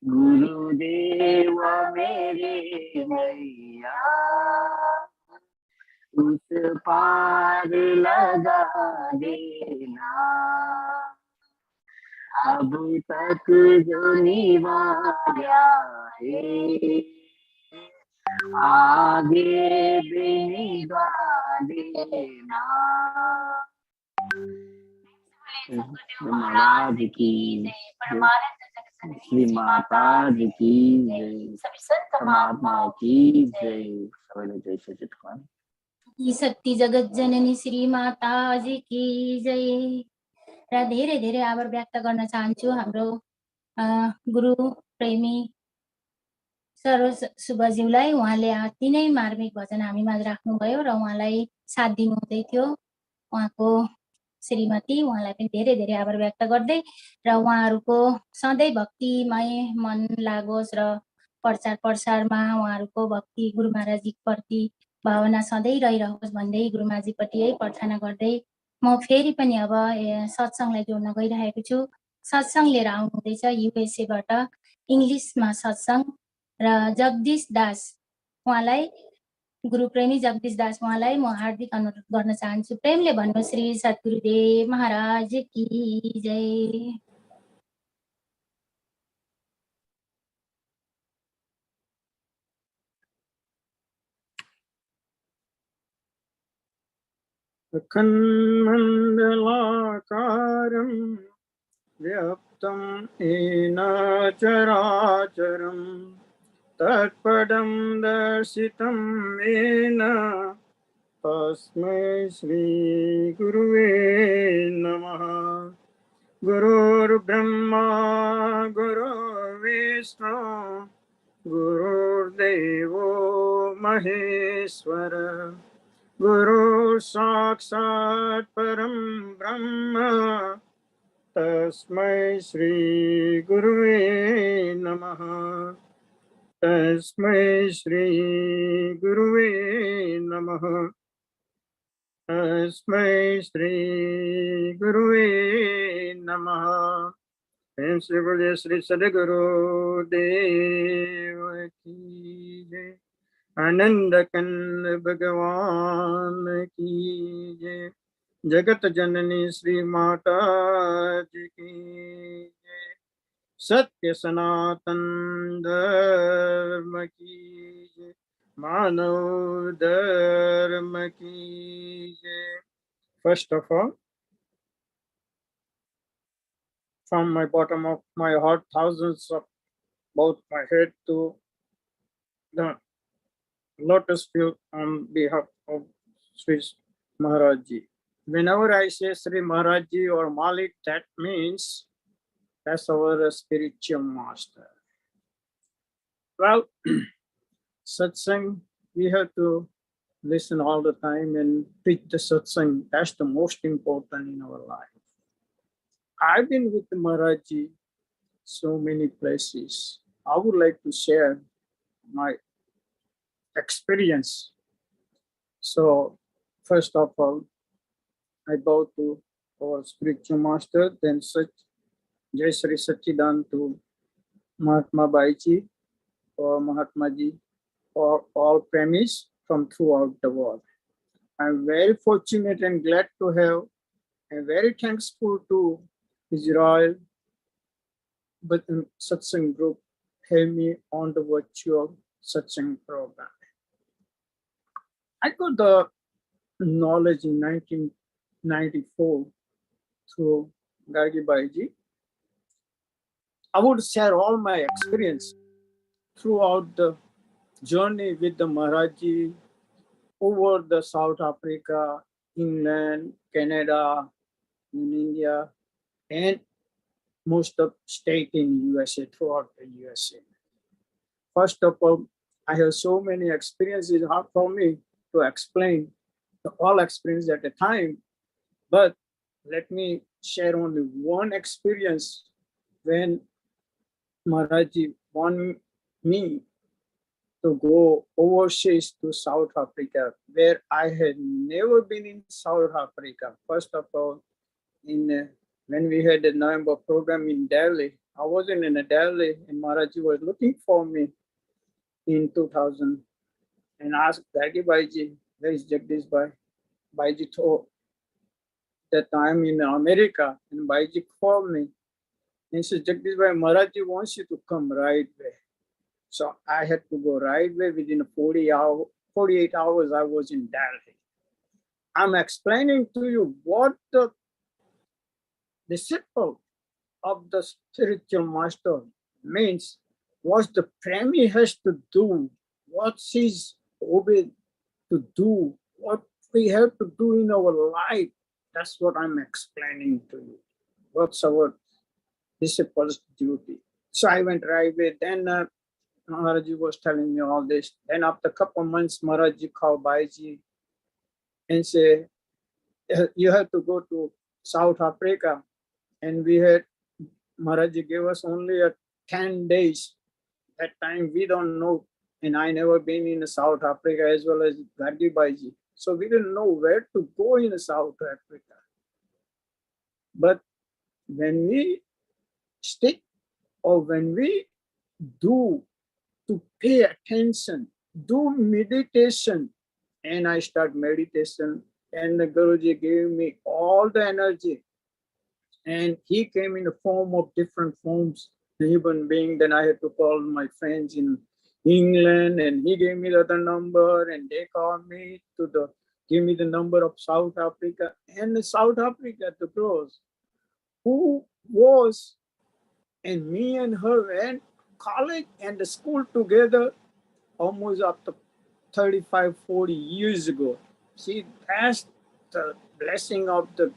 गुरुदेव मेरे नैया उस पार लगा देना, अब तक जो निभाया है आगे भी निभा देना। महाराज की श्री माता जी की जय, सभी संत महात्माओं की जय। सबैले जय सचिदानन्द। यी शक्ति जगत जननी श्री माताजी की जय। र धेरै धेरै आभार व्यक्त गर्न चाहन्छु हाम्रो गुरु प्रेमी सरोज सुब्बाज्यूलाई। उहाँले अति नै मार्मिक भजन हामी माझ राख्नुभयो र उहाँलाई साथ दिनुहुँदै थियो उहाँको श्रीमती। उहाँलाई पनि धेरै धेरै आभार व्यक्त गर्दै र उहाँहरूको सधैँ भक्तिमय मन लागोस् र प्रचार प्रसारमा उहाँहरूको भक्ति गुरु महाराजजी प्रति भावना सधैँ रहिरहोस् भन्दै गुरु महाराजजीपट्टि यही प्रार्थना गर्दै म फेरि पनि अब सत्सङ्गलाई जोड्न गइरहेको छु। सत्सङ्ग लिएर आउनुहुँदैछ युएसएबाट इङ्ग्लिसमा सत्सङ्ग र जगदीश दास, उहाँलाई गुरुप्रेमी जगदीश दास उहाँलाई म हार्दिक अनुरोध गर्न चाहन्छु। प्रेमले भन्नु श्री सद्गुरुदेव महाराज की जय। अखण्डमण्डलाकारं व्याप्तं येन चराचरं तत्पदं दर्शितं येन तस्मै श्रीगुरुवे नमः। गुरुर्ब्रह्मा गुरुर्विष्णु गुरुर्देवो महेश्वर गुरु साक्षात् परं ब्रह्म तस्मै श्री गुरुवे नमः। तस्मै श्री गुरुवे नमः। तस्मै श्री गुरुवे नमः। प्रेम से बोलिए श्री सद्गुरु देव की जय। आनंद कंद भगवान की जय। जगत जननी श्री माता जी की जय। सत्य सनातन धर्म की जय। मानव धर्म की जय। First of all, from my bottom of my heart, thousands of both my head to the lotus field on behalf of Sri Maharaj Ji. Whenever I say Sri Maharaj Ji or Malik, that means that's our spiritual master. Well, satsang, we have to listen all the time and preach the satsang. That's the most important in our life. I've been with the Maharaj Ji so many places. I would like to share my experience. So, first of all, I bow to our spiritual master, then Jai Sri Sachidanand to Mahatma Baiji or Mahatma Ji or all premies from throughout the world. I'm very fortunate and glad to have and very thankful to His Royal Satsang Group have me on the virtual Satsang program. I got the knowledge in 1994 through Gargi Baiji. I would share all my experience throughout the journey with the Maharaji over the South Africa, England, Canada, in India, and most of state in USA, throughout the USA. First of all, I have so many experiences, hard for me to explain all experience at a time, but let me share only one experience when Maharaji wanted me to go overseas to South Africa, where I had never been in South Africa. First of all, when we had the November program in Delhi, I wasn't in Delhi, and Maharaji was looking for me in 2000 and asked Gagi Bhaiji, where is Jagdish Bhai? Bhaiji told that I'm in America, and Bhaiji called me and said, Jagdish Bhai, Maharaji wants you to come right away. So I had to go right away. Within 48 hours, I was in Delhi. I'm explaining to you what the disciple of the spiritual master means, what the premi has to do, what he's obeyed to do, what we have to do in our life. That's what I'm explaining to you. What's our disciple's duty? So I went right away. Then Maharaji was telling me all this. Then after a couple of months, Maharaji called Bhaiji and said, you have to go to South Africa. And we had, Maharaji gave us only 10 days. That time we don't know, and I never been in South Africa as well as Gargi Bhaiji. So we didn't know where to go in South Africa. But when we stick or when we do to pay attention, do meditation, and I start meditation, and the Guruji gave me all the energy, and he came in the form of different forms, human being. Then I had to call my friends in England, and he gave me the other number, and they called me to give me the number of South Africa. And South Africa, the girls who was, and me and her went college and the school together almost up to 35, 40 years ago. See, that's the blessing of the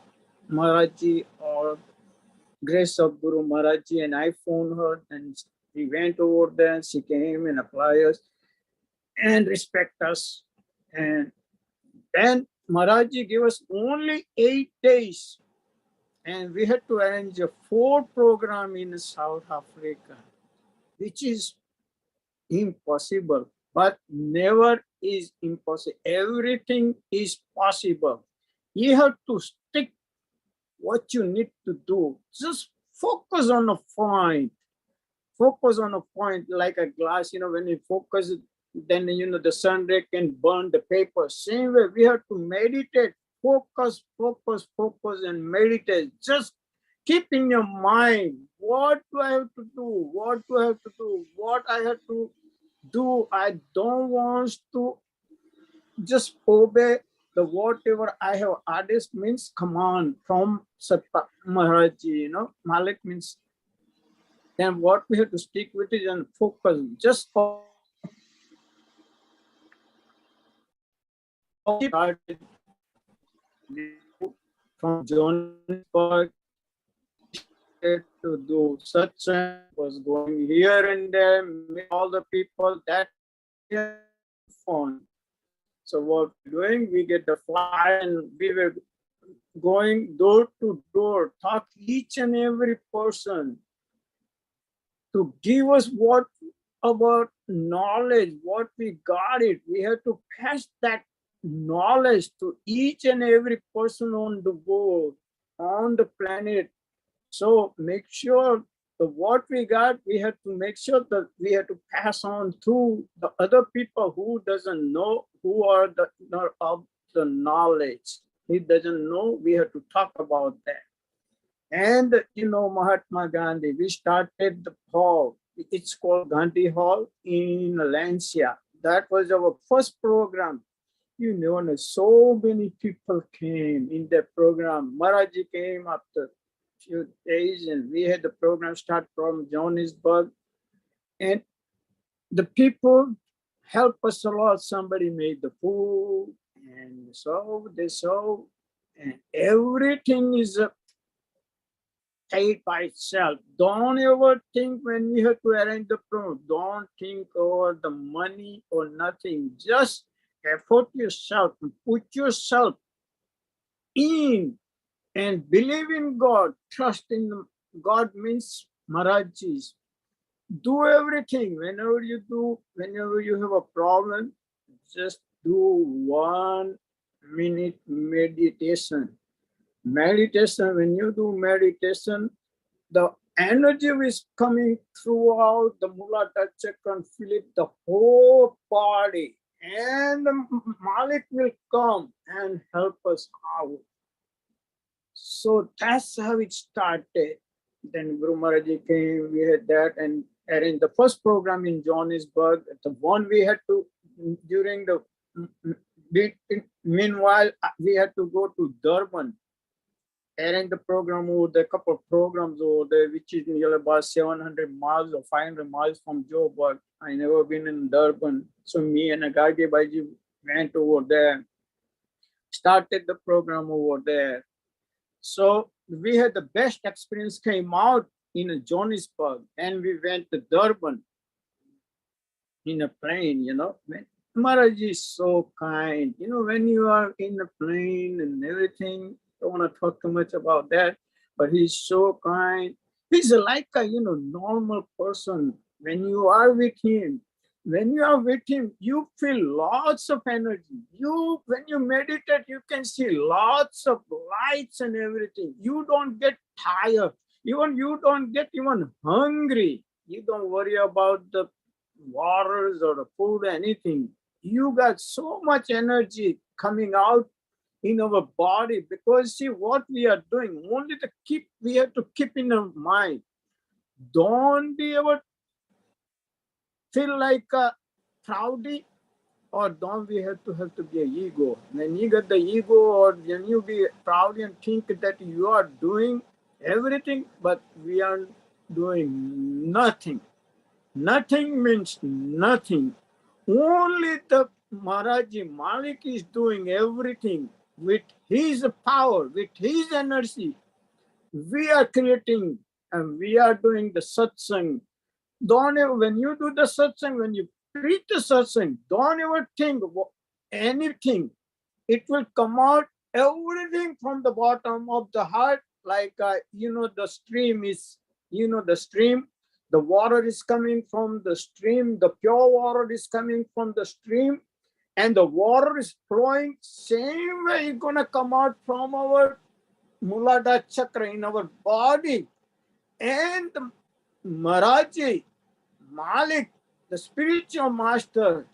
Maharaji or grace of Guru Maharaji. And I phoned her and we went over there and she came and applied us and respect us. And then Maharaji gave us only 8 days. And we had to arrange a 4 program in South Africa, which is impossible, but never is impossible. Everything is possible. You have to stick what you need to do. Just focus on a point. Focus on a point like a glass, when you focus, then, the sun ray can burn the paper. Same way, we have to meditate. Focus, focus, focus, and meditate. Just keep in your mind, what do I have to do? What do I have to do? What I have to do? I don't want to just obey the whatever I have. Others means command from Satta Maharaji, Malik means. Then what we have to stick with is and focus. Just from Johannesburg to do such was going here and there, meet all the people that phone. So what we're doing, we get the flyer and we were going door to door, talk each and every person to give us what about knowledge, what we got it. We have to pass that knowledge to each and every person on the world, on the planet. So make sure that what we got, we have to make sure that we have to pass on to the other people who doesn't know, who are not of the knowledge. He doesn't know, we have to talk about that. And Mahatma Gandhi, we started the hall. It's called Gandhi Hall in Lancia. That was our first program. So many people came in the program. Maharaji came after few days, and we had the program start from Johannesburg. And the people helped us a lot. Somebody made the food, and so they saw, and everything is paid by itself. Don't ever think when you have to arrange the program, don't think over the money or nothing. Just effort yourself and put yourself in and believe in God. Trust in God means Maharaji's. Do everything. Whenever you have a problem, just do 1 minute meditation. Meditation, when you do meditation, the energy was coming throughout the Muladhara chakra and fill it the whole body. And the Malik will come and help us out. So that's how it started. Then Guru Maharaji came, we had that, and arranged the first program in Johannesburg. The one we had to, during the, meanwhile, we had to go to Durban, arrange the program over there, couple of programs over there, which is nearly about 700 miles or 500 miles from Joburg. I never been in Durban. So me and Agage Baiji went over there, started the program over there. So we had the best experience came out in Johannesburg, and we went to Durban in a plane, you know. Maharaj is so kind. You know, when you are in the plane and everything, don't want to talk too much about that, but he's so kind. He's like a, you know, normal person. When you are with him, you feel lots of energy. When you meditate, you can see lots of lights and everything. You don't get tired. Even you don't get even hungry. You don't worry about the waters or the food, anything. You got so much energy coming out in our body, because see what we are doing, only we have to keep in our mind. Don't be ever feel like a proudy, or don't we have to be an ego. When you get the ego, or when you be proud and think that you are doing everything, but we are doing nothing. Nothing means nothing. Only the Maharaji Malik is doing everything with his power, with his energy. We are creating and we are doing the satsang. Don't ever, when you do the satsang, when you preach the satsang, don't ever think anything. It will come out everything from the bottom of the heart, like you know, the stream is, you know, the stream. The water is coming from the stream. The pure water is coming from the stream, and the water is flowing. Same way, it's gonna come out from our Muladhara chakra in our body. And the Maharaji, Malik, the spiritual master,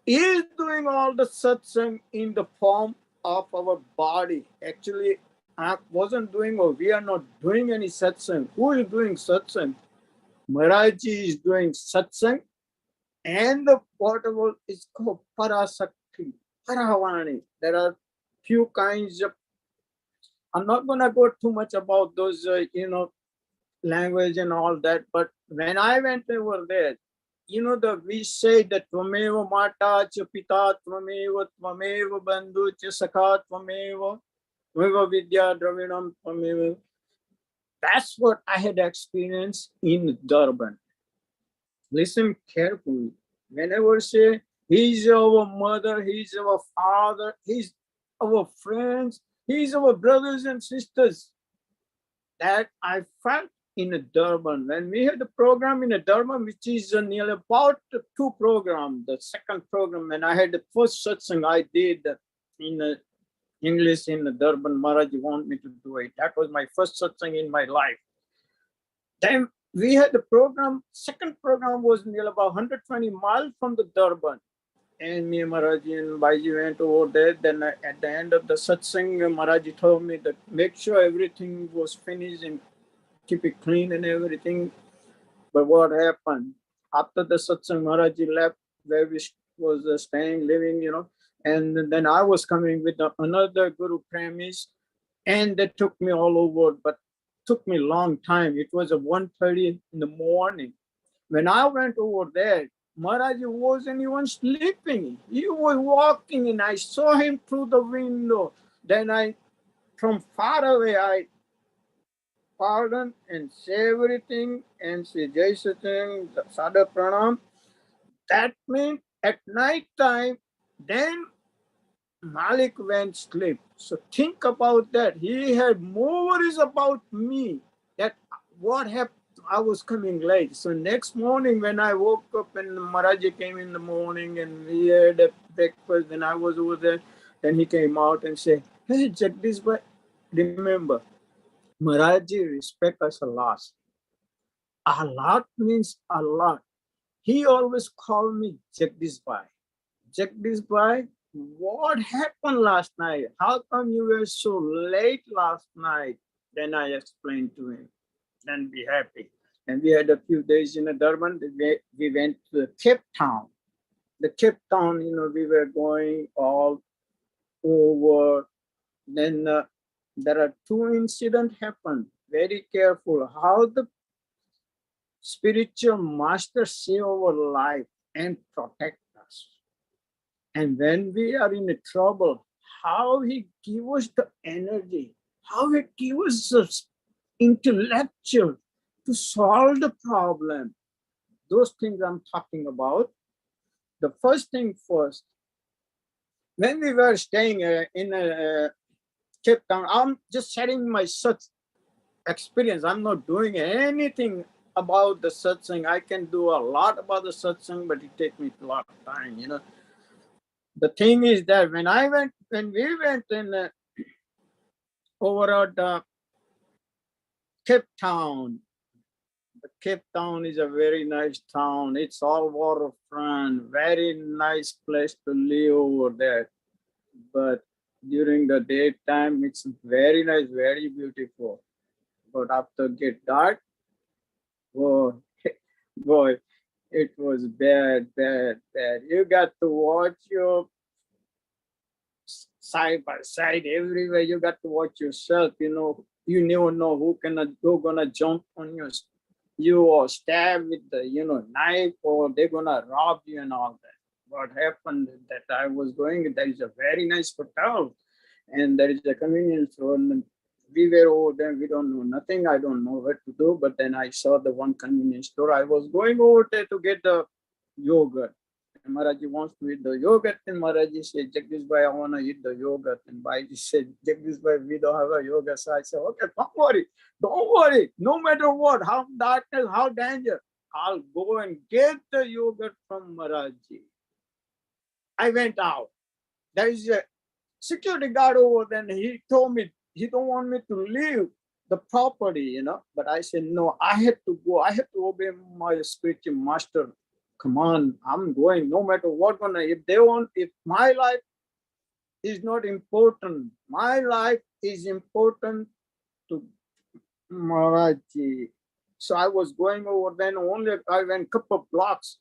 is doing all the satsang in the form of our body. Actually, I wasn't doing, or we are not doing any satsang. Who is doing satsang? Maharaji is doing satsang, and the whatever is called Parasakti, Paravani. There are few kinds of, I'm not going to go too much about those, you know, language and all that. But when I went over there, you know, we say that Tvameva Mata cha Pita Tvameva Tvameva Bandhu cha Sakha Tvameva Tvameva Vidya Dravinam Tvameva. That's what I had experienced in Durban. Listen carefully. Whenever say he's our mother, he's our father, he's our friends, he's our brothers and sisters, that I felt in Durban. When we had the program in Durban, which is nearly about 2 programs. The second program, when I had the first satsang I did in English in Durban, Maharaj wanted me to do it. That was my first satsang in my life. Then we had the program, second program was nearly about 120 miles from the Durban. And me, Maharaji and Baiji went over there. Then at the end of the satsang, Maharaji told me that make sure everything was finished and keep it clean and everything. But what happened? After the satsang, Maharaji left where we was staying, living, you know. And then I was coming with another Guru premise, and they took me all over, but took me a long time. It was at 1:30 in the morning. When I went over there, Maharaj wasn't even sleeping. He was walking, and I saw him through the window. Then from far away, I pardon and say everything and say Jai Satyam, Sada Pranam. That means at night time, then Malik went sleep. So think about that. He had more worries about me, that what happened. I was coming late. So next morning when I woke up and Maharaji came in the morning and we had a breakfast, then I was over there. Then he came out and said, hey, Jagdish, but remember, Maharaji respect us a lot. A lot means a lot. He always called me Jagdish Bhai. Jagdish Bhai, what happened last night? How come you were so late last night? Then I explained to him. Then be happy. And we had a few days in Durban. We went to Cape Town. The Cape Town, we were going all over. Then there are two incidents happened. Very careful how the spiritual master save our life and protect us. And when we are in trouble, how he gives us the energy, how he gives us intellectual to solve the problem. Those things I'm talking about. The first thing first, when we were staying in Cape Town, I'm just sharing my such experience. I'm not doing anything about the satsang. I can do a lot about the satsang, but it takes me a lot of time, The thing is that when we went in over at Cape Town, the Cape Town is a very nice town. It's all waterfront, very nice place to live over there. But during the daytime, it's very nice, very beautiful. But after get dark, boy, boy, it was bad. You got to watch your side by side everywhere. You got to watch yourself. You never know who gonna jump on you or stab with the knife, or they're gonna rob you and all that. What happened that I was going, there is a very nice hotel and there is a convenience store. And we were over there, we don't know nothing. I don't know what to do. But then I saw the one convenience store. I was going over there to get the yogurt. And Maharaji wants to eat the yogurt. And Maharaji said, Jagdish Bhai, I want to eat the yogurt. And Bhaiji said, Jagdish Bhai, we don't have a yogurt. So I said, okay, don't worry. No matter what, how darkness, how danger, I'll go and get the yogurt from Maharaji. I went out. There is a security guard over there, and he told me he don't want me to leave the property, But I said, no, I had to go. I had to obey my spiritual master. Come on, I'm going no matter what. If my life is not important, my life is important to Maharaji. So I was going over then. Only I went a couple of blocks.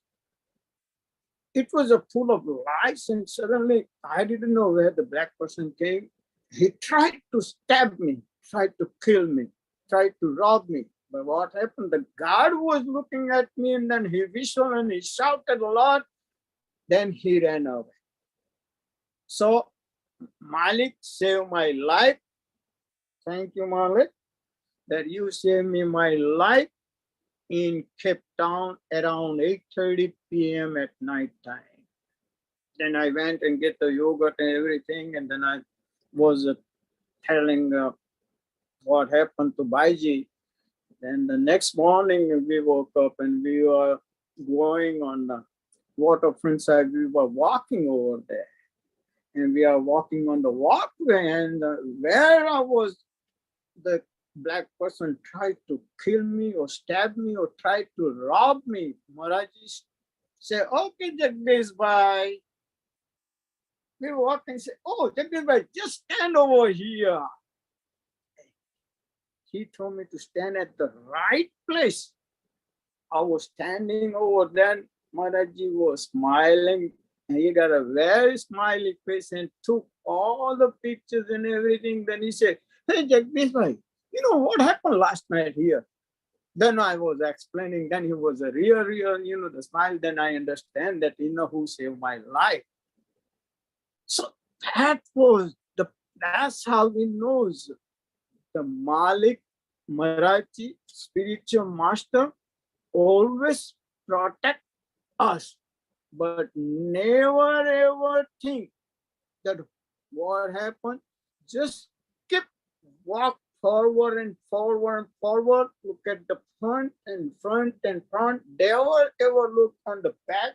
It was full of lights, and suddenly I didn't know where the black person came. He tried to stab me, tried to kill me, tried to rob me. But what happened? The guard was looking at me, and then he whistled and he shouted a lot. Then he ran away. So Malik saved my life. Thank you, Malik, that you saved me my life in Cape Town around 8:30 p.m. at night time. Then I went and get the yogurt and everything, and then I was telling what happened to Baiji. Then the next morning we woke up and we were going on the waterfront side. We were walking over there, and we are walking on the walkway, and where I was, the black person tried to kill me or stab me or tried to rob me. Maharaji said, okay, Jagdish Bhai. We walk and say, oh, Jagdish Bhai, just stand over here. He told me to stand at the right place. I was standing over there. Maharaji was smiling. And he got a very smiley face and took all the pictures and everything. Then he said, hey, Jagdish Bhai, you know what happened last night here? Then I was explaining. Then he was a real, the smile. Then I understand that who saved my life. So that's how he knows the Malik, Maharaji, spiritual master, always protect us, but never ever think that what happened. Just walk forward and forward and forward. Look at the front and front and front. Never ever look on the back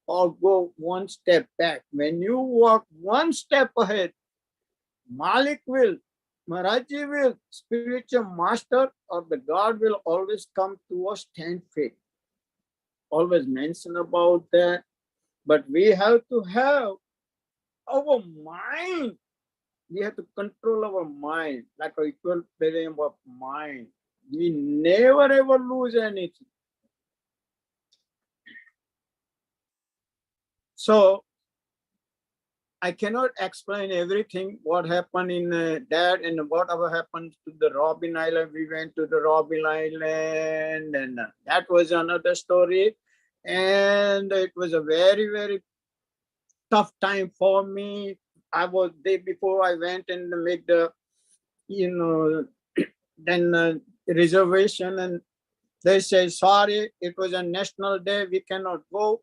or go one step back. When you walk one step ahead, Malik will Maharaji will, spiritual master or the God will always come to us 10 feet. Always mention about that. But we have to have our mind. We have to control our mind, like an equilibrium of mind. We never ever lose anything. So I cannot explain everything what happened in that and whatever happened to the Robin Island. We went to the Robin Island and that was another story. And it was a very, very tough time for me. I was day before I went and make the, then reservation and they say, sorry, it was a national day. We cannot go.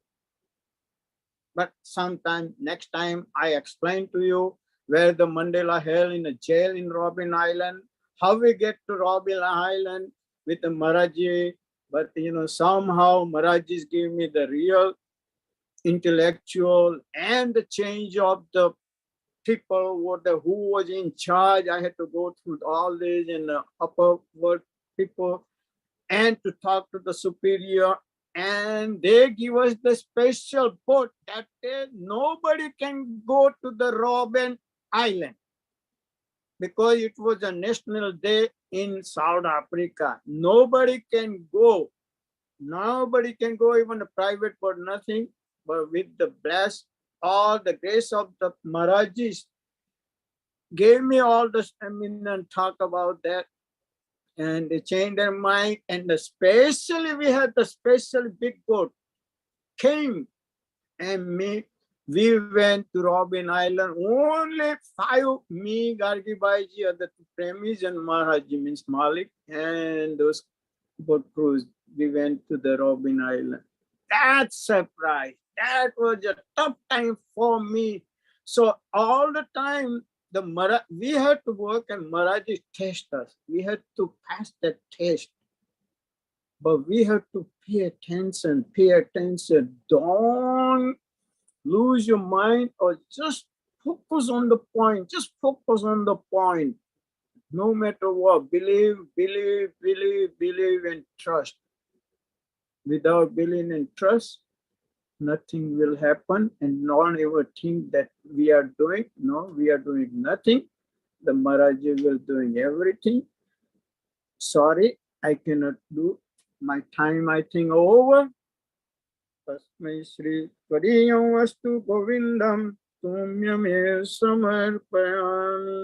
But sometime next time I explain to you where the Mandela held in a jail in Robin Island, how we get to Robin Island with the Maharaji. But somehow Maharaji's give me the real intellectual and the change of the people who was in charge. I had to go through all this in the upper world people and to talk to the superior. And they give us the special boat that day. Nobody can go to the Robben Island because it was a national day in South Africa. Nobody can go. Nobody can go, even a private boat, nothing. But with the bless, all the grace of the Maharajis gave me all the stamina and talk about that. And they changed their mind. And especially we had the special big boat came and we went to Robin Island. Only 5, me, Gargi Baiji, other two Premis and Maharaji means Malik, and those boat crews. We went to the Robin Island. That surprise, that was a tough time for me. So all the time, we had to work and Maharaji test us. We had to pass that test. But we have to pay attention, pay attention. Don't lose your mind or just focus on the point. Just focus on the point. No matter what, believe, believe, believe, believe and trust. Without belief and trust, nothing will happen. And don't ever think that we are doing. No, we are doing nothing. The Maharaji will doing everything. Sorry, I cannot do. My time, I think, over. Tasmai Shri Padiyam Vastu Govindam Tumyame Samarpayami.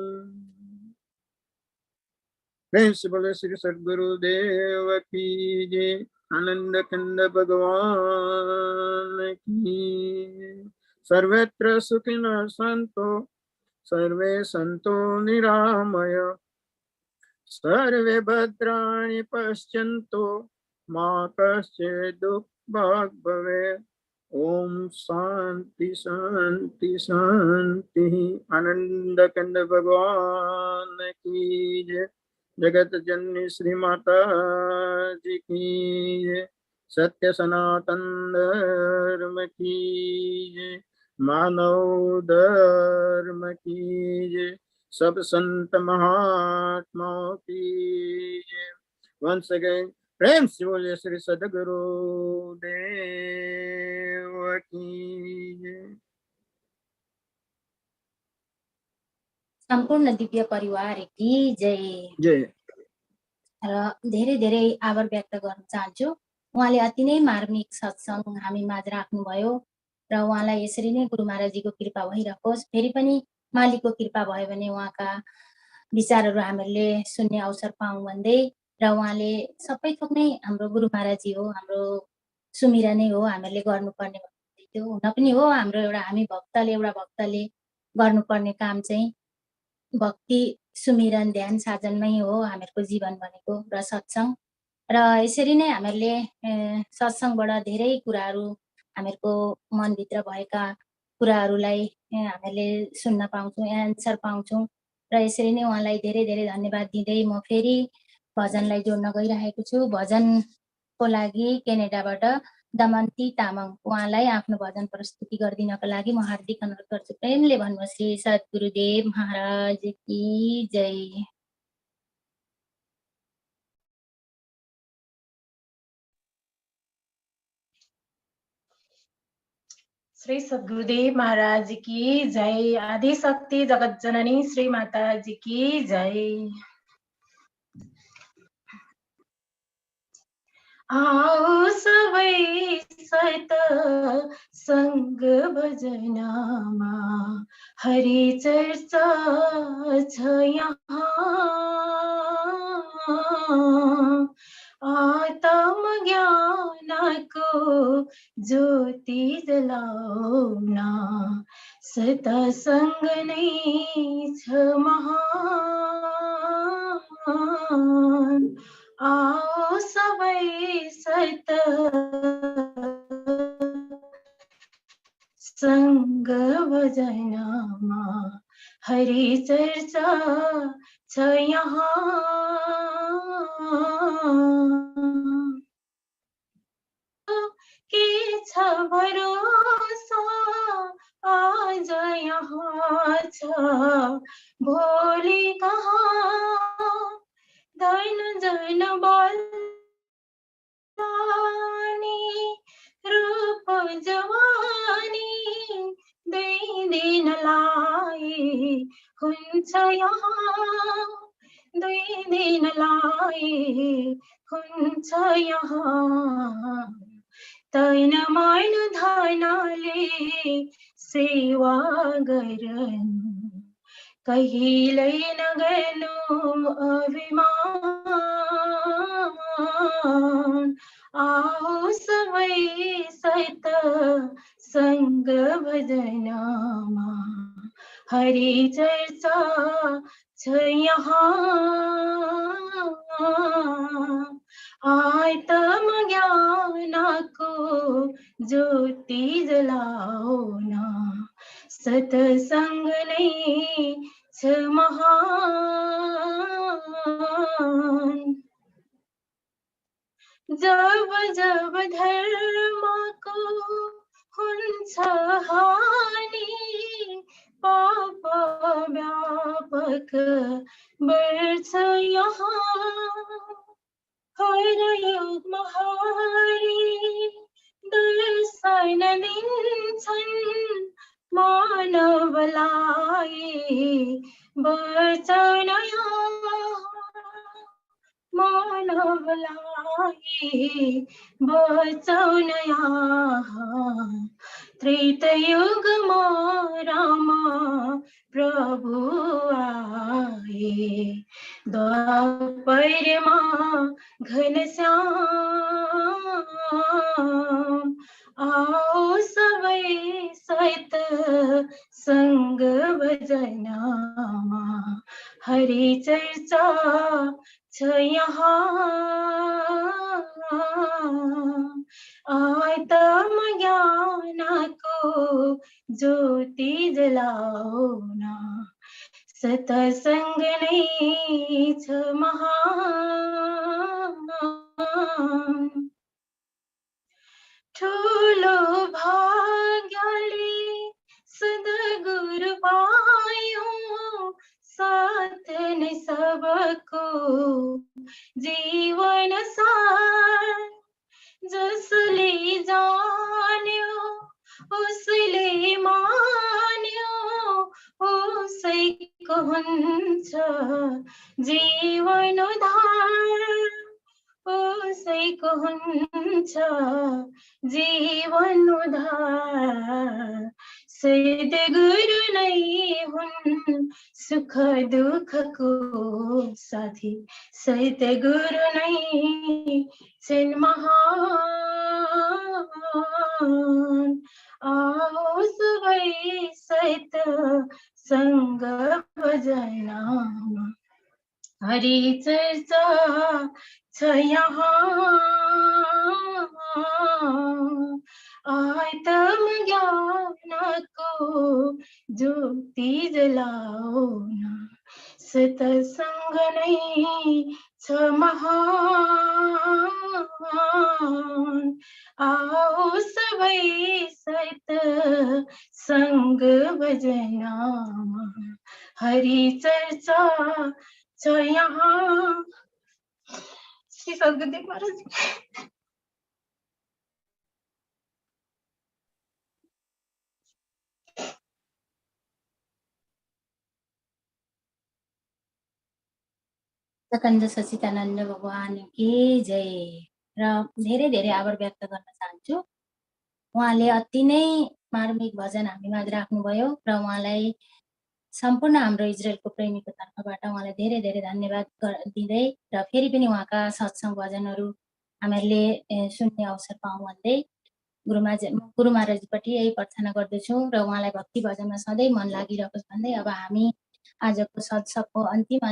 Principal Shri Sadguru Deva Ki Jai. Ananda Kanda Bhagavan Ki. Sarvatra Sukhina Santo. Sarve Santo Niramaya. Sarve Bhadrani Paschyanto. Ma Kaschid Dukh Bhave. Om Shanti Shanti Shanti. Ananda Kanda Bhagavan Ki Jai. जगत जननी श्री माता जी की सत्य सनातन धर्म की मानव धर्म की सब संत महात्माओं की वंश गए प्रेम से बोले श्री सद्गुरु देव की सम्पूर्ण दिव्य परिवार की जय। जय। र धेरै धेरै आभार व्यक्त गर्न चाहन्छु। उहाँले अति नै मार्मिक सत्संग हामी माझ राख्नुभयो र उहाँलाई यसरी नै गुरु महाराजजीको कृपा भइरहोस्। फेरि पनि मालिकको कृपा भयो भने उहाँका विचारहरू हामीले सुन्ने अवसर पाऊँ भन्दै र उहाँले सबै थोक नै हाम्रो गुरु महाराजजी हो, हाम्रो सुमिरा नै हो, हामीले गर्नुपर्ने भन्दै थियो। हुन पनि हो, हाम्रो हामी एउटा भक्तले गर्नुपर्ने काम चाहिँ भक्ति सुमिरन ध्यान साधनमै हो हामीहरूको जीवन भनेको र सत्संग। र यसरी नै हामीले सत्संगबाट धेरै कुराहरू हामीहरूको मनभित्र भएका कुराहरूलाई हामीले सुन्न पाउँछौँ, एन्सर पाउँछौँ र यसरी नै उहाँलाई धेरै धेरै धन्यवाद दिँदै म फेरि भजनलाई जोड्न गइरहेको छु। भजनको लागि क्यानाडाबाट दमन्ती तामाङ उहाँलाई आफ्नो भजन प्रस्तुति गरिदिनको लागि म हार्दिक अनुरोध गर्छु। प्रेमले भन्नुहोस् श्री सद्गुरुदेव महाराज की जय। श्री सद्गुरुदेव महाराज की जय। आदि शक्ति जगत जननी श्री माता जी की जय। आओ सबै सत संग भजनमा हरि चर्चा छ यहाँ। आत्म ज्ञानको ज्योति जलाउन सतसंग नै छ महान। आओ सबै सत संग भजनमा हरि चर्चा छ यहाँ। के छ भरोसा आज यहाँ छ भोलि कहाँ। धन जन बलवानी रूप जवानी दुई दिनलाई हुन्छ यहाँ। दुई दिनलाई हुन्छ यहाँ। तन मन धनले सेवा गरनु कहिल्यै नगर्नु अभिमान। आओ सबै सत संग भजनमा हरि चर्चा छ यहाँ। आत्म ज्ञानको ज्योति जलाउन सतसंग नै छ महान। जब जब धर्मको हुन्छ हानि पाप व्यापक बढ्छ यहाँ। हर युगमा हरि दर्शन दिन्छन् मानवलाई बचाउन यहाँ। मानवलाई बचाउन यहाँ। त्रेतयुगमा राम प्रभु आए द्वापरमा घनश्याम। आओ सबै सत संग भजनमा हरि चर्चा छ यहाँ। आत्म ज्ञानको ज्योति जलाउन सतसंग नै छ महान। ठुलो भाग्यले सद्गुरु पायौं साथ नै सबको जीवन सार। जसले जान्यो उसले मान्यो उसैको हुन्छ जीवन उद्धार। उसैको हुन्छ जीवन उद्धार। सद्गुरु नै हुन् सुख दुःखको साथी। सद्गुरु नै छिन् महान। आओ सबै सत संग भजनमा हरि चर्चा छ यहाँ। आत्म ज्ञानको ज्योति जलाउन सतसंग नै छ महान। आओ सबै सहित संग भजनमा हरि चर्चा छ यहाँ। श्री सद्गुरुदेव महाराज। सकन्द सचिदानन्द भगवान की जय। र धेरै धेरै आभार व्यक्त गर्न चाहन्छु। उहाँले अति नै मार्मिक भजन हामी माझ राख्नुभयो र उहाँलाई सम्पूर्ण हाम्रो इजरायलको प्रेमीको तर्फबाट उहाँलाई धेरै धेरै धन्यवाद दिँदै र फेरि पनि उहाँका सत्सङ्ग भजनहरू हामीहरूले सुन्ने अवसर पाऊँ भन्दै गुरु महाराजपट्टि यही प्रार्थना गर्दछु र उहाँलाई भक्ति भजनमा सधैँ मन लागिरहोस् भन्दै अब हामी आजको सत्सङ्गको अन्तिम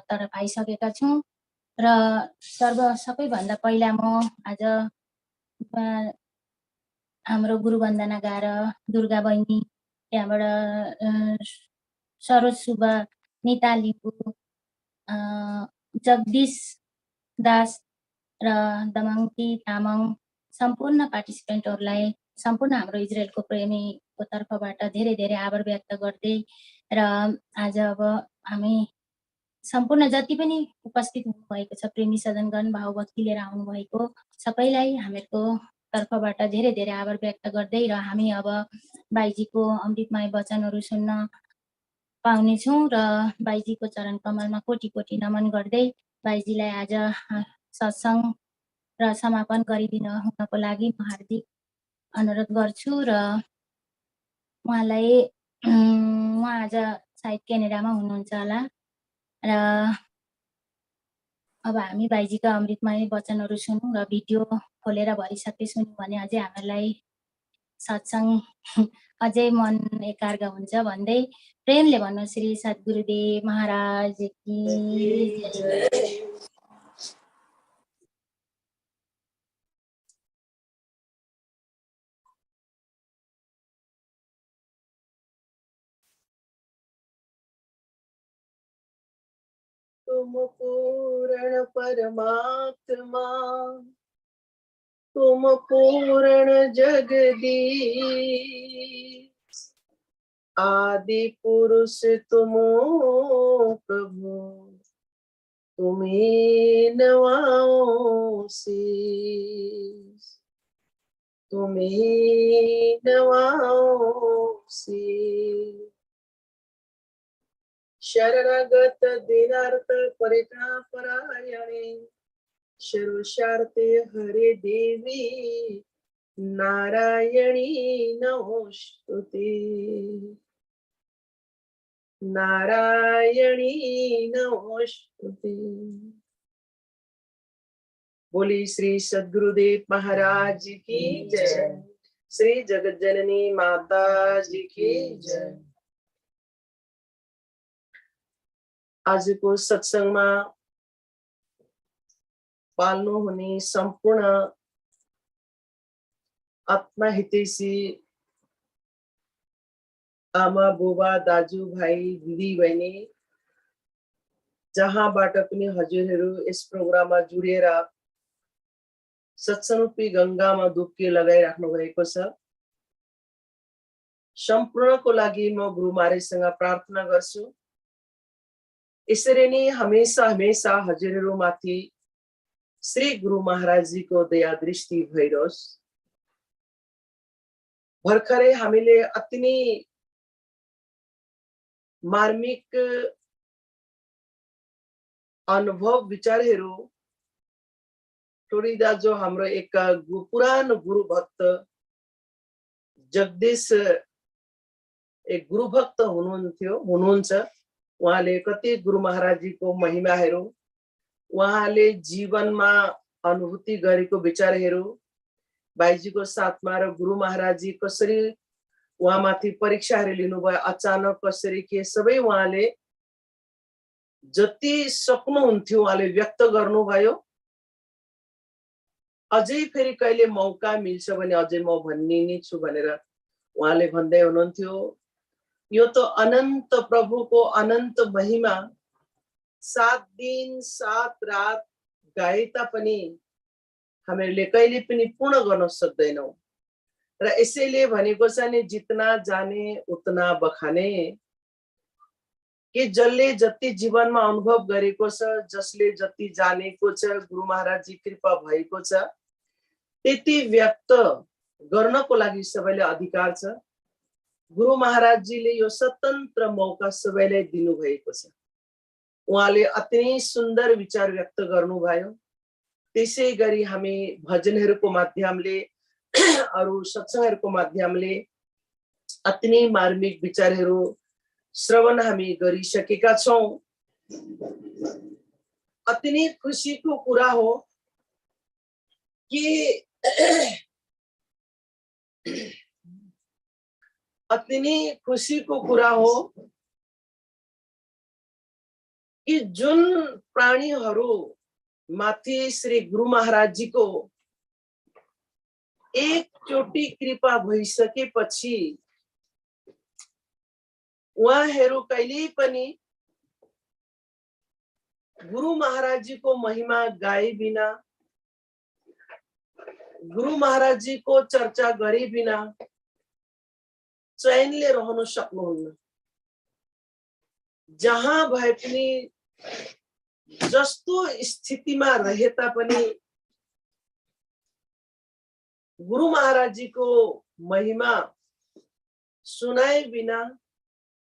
तरफ आइसकेका छौँ र सबैभन्दा पहिला म आज हाम्रो गुरु वन्दना गाएर दुर्गा बहिनी, त्यहाँबाट सरोज सुब्बा, निता लिम्बू, जगदीश दास र दमङ्ती तामाङ सम्पूर्ण पार्टिसिपेन्टहरूलाई सम्पूर्ण हाम्रो इजरायलको प्रेमीको तर्फबाट धेरै धेरै आभार व्यक्त गर्दै र आज अब हामी सम्पूर्ण जति पनि उपस्थित हुनुभएको छ प्रेमी सदनगण भावभक्ति लिएर आउनुभएको सबैलाई हामीहरूको तर्फबाट धेरै धेरै आभार व्यक्त गर्दै र हामी अब बाईजीको अमृतमय वचनहरू सुन्न पाउनेछौँ र बाईजीको चरण कमलमा कोटि कोटि नमन गर्दै बाईजीलाई आज सत्सङ्ग र समापन गरिदिन हुनको लागि म हार्दिक अनुरोध गर्छु र उहाँलाई उहाँ आज सायद क्यानाडामा हुनुहुन्छ होला र अब हामी बाईजीका अमृतमय वचनहरू सुनौँ र भिडियो खोलेर भरिसके सुन्यौँ भने अझै हामीलाई सत्सङ्ग अझै मन एकार्ग हुन्छ भन्दै प्रेमले भन्नु श्री सद्गुरुदेव महाराज की जय। तुम पूर्ण परमात्मा, तुम पूर्ण जगदीश, आदि पुरुष तुमो प्रभु, तुम्हें नवाओ शीश, तुम्हें नवाओ शीश। शरणागत दीनार्थ परित्राणपरायणे, सर्वशार्थे हरे देवी नारायणी नमोस्तुते, नारायणी नमोस्तुते। बोली श्री सद्गुरुदेव महाराज की जय, श्री जगत जननी माता जी की जय। आज को सत्संग में पाल्नु हुने संपूर्ण आत्मा हितैषी आमा बुबा दाजु भाइ दिदी बहिनी जहाँबाट पनि हजुरहरू यस प्रोग्राममा जुडेर सत्सङ्गरूपी गंगामा डुब्की लगाइराख्नु भएको छ। सम्पूर्णको लागि म गुरु महाराजसँग प्रार्थना गर्छु, यसरी नै हमेशा हमेशा हजुरहरूमाथि श्री गुरु महाराज जी को दया दृष्टि भइरोस्। भर्खरै हामीले अति नै मार्मिक अनुभव विचारहरू टोरिदा जो हाम्रो एक पुरानो गुरु भक्त जगदीश एक गुरु भक्त हुनुहुन्छ। उहाँले कति गुरु महाराज जी को महिमाहरू, उहाँले जीवनमा अनुभूति गरेको विचारहरू, बाईजीको साथमा र गुरु महाराज जी कसरी उहाँमाथि परीक्षाहरू लिनुभयो, अचानक कसरी के सबै उहाँले जति सक्नुहुन्थ्यो उहाँले व्यक्त गर्नुभयो। अझै फेरि कहिले मौका मिल्छ भने अझै म भन्ने नै छु भनेर उहाँले भन्दै हुनुहुन्थ्यो। यो तो अनन्त प्रभुको अनन्त महिमा 7 दिन 7 रात गाए तापनि हामीहरूले कहिले पनि पूर्ण गर्न सक्दैनौं र यसैले भनेको छ नि जितना जाने उतना बखाने कि जसले जति जीवनमा अनुभव गरेको छ जसले जति जानेको छ गुरु महाराजजी कृपा भएको छ त्यति व्यक्त गर्नको लागि सबैले अधिकार छ गुरु महाराजजीले यो स्वतन्त्र मौका सबैलाई दिनु भएको छ उहाँले अति नै सुन्दर विचार व्यक्त गर्नुभयो त्यसैगरी हामी भजनहरुको माध्यमले अरु सत्संगहरुको माध्यमले अति नै मार्मिक विचारहरु श्रवण हामी गरिसकेका छौं अति नै खुशीको कुरा हो कि अति नै खुशीको कुरा हो कि जुन प्राणीहरु माथि श्री गुरु महाराजजीको एकचोटी कृपा भइसकेपछि उहाँहरु कहिल्यै पनि गुरु महाराजजीको महिमा गाए बिना गुरु महाराजजीको चर्चा गरे बिना चैनले रहन सक्नुहुन्न जहाँ भए पनि जस्तो स्थितिमा रहे तापनि गुरु महाराजजीको महिमा सुनाए बिना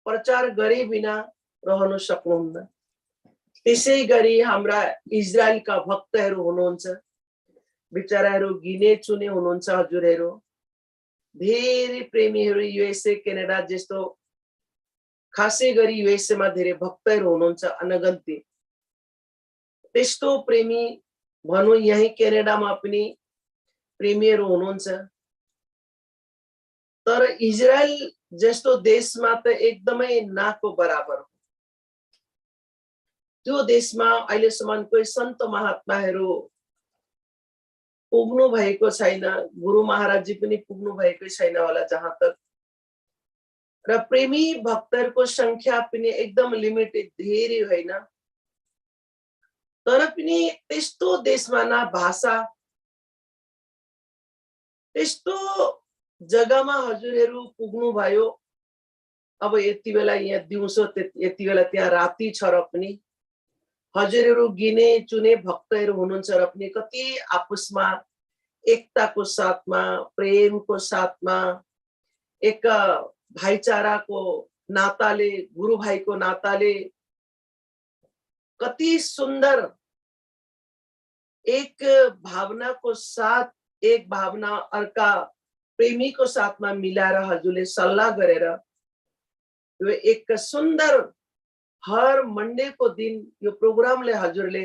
प्रचार गरे बिना रहन सक्नुहुन्न त्यसैगरी हाम्रा इजरायलका भक्तहरु हुनुहुन्छ बिचाराहरु गिने चुने हुनुहुन्छ हजुरहरु धेरै प्रेमीहरु युएसए क्यानाडा जस्तो खासै गरी युएसए मा धेरै भक्तहरु हुनुहुन्छ अनगन्ती त्यस्तो प्रेमी भनौं यही क्यानाडामा पनि प्रेमीहरु हुनुहुन्छ तर इजरायल जस्तो देशमा त एकदमै नाको बराबर हो त्यो देशमा अहिलेसम्म कोही सन्त महात्माहरु पुग्नु भएको छैन गुरु महाराजजी पनि पुग्नु भएकै छैन होला जहाँ तक र प्रेमी भक्तहरुको संख्या पनि एकदम लिमिटेड धेरै होइन तर पनि त्यस्तो देशमा न भाषा त्यस्तो जग्गामा हजुरहरु पुग्नु भयो अब यति बेला यहाँ दिउँसो यति बेला त्यहाँ राति छ र पनि हजुरहरु गिने चुने भक्तहरु हुनुहुन्छ र पनि कति आपसमा एकताको साथमा प्रेमको साथमा एक भाइचाराको नाताले गुरु भाइको नाताले कति सुन्दर एक भावनाको साथ एक भावना अर्का प्रेमीको साथमा मिलाएर हजुरले सल्लाह गरेर यो एक सुन्दर हर मंडे को दिन यो प्रोग्रामले हजुरले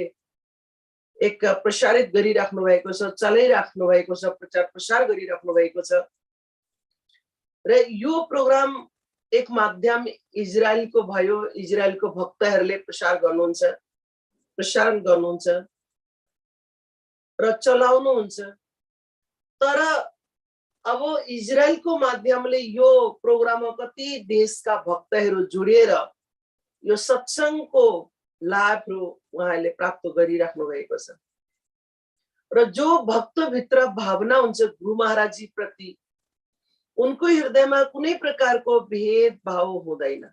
एक प्रसारित गरिराख्नु भएको छ चलाइराख्नु भएको छ प्रचार प्रसार गरिराख्नु भएको छ र यो प्रोग्राम एक माध्यम इजरायलको भयो इजरायलको भक्तहरुले प्रसार गर्नुहुन्छ प्रसारण गर्नुहुन्छ र चलाउनुहुन्छ तर अब इजरायलको माध्यमले यो प्रोग्राममा कति देशका भक्तहरु जोडिएर यो सत्संगको लाभहरु उहाँले प्राप्त गरिराख्नु भएको छ र जो भक्त भित्र भावना हुन्छ गुरु महाराजजी प्रति उनको हृदयमा कुनै प्रकारको भेदभाव हुँदैन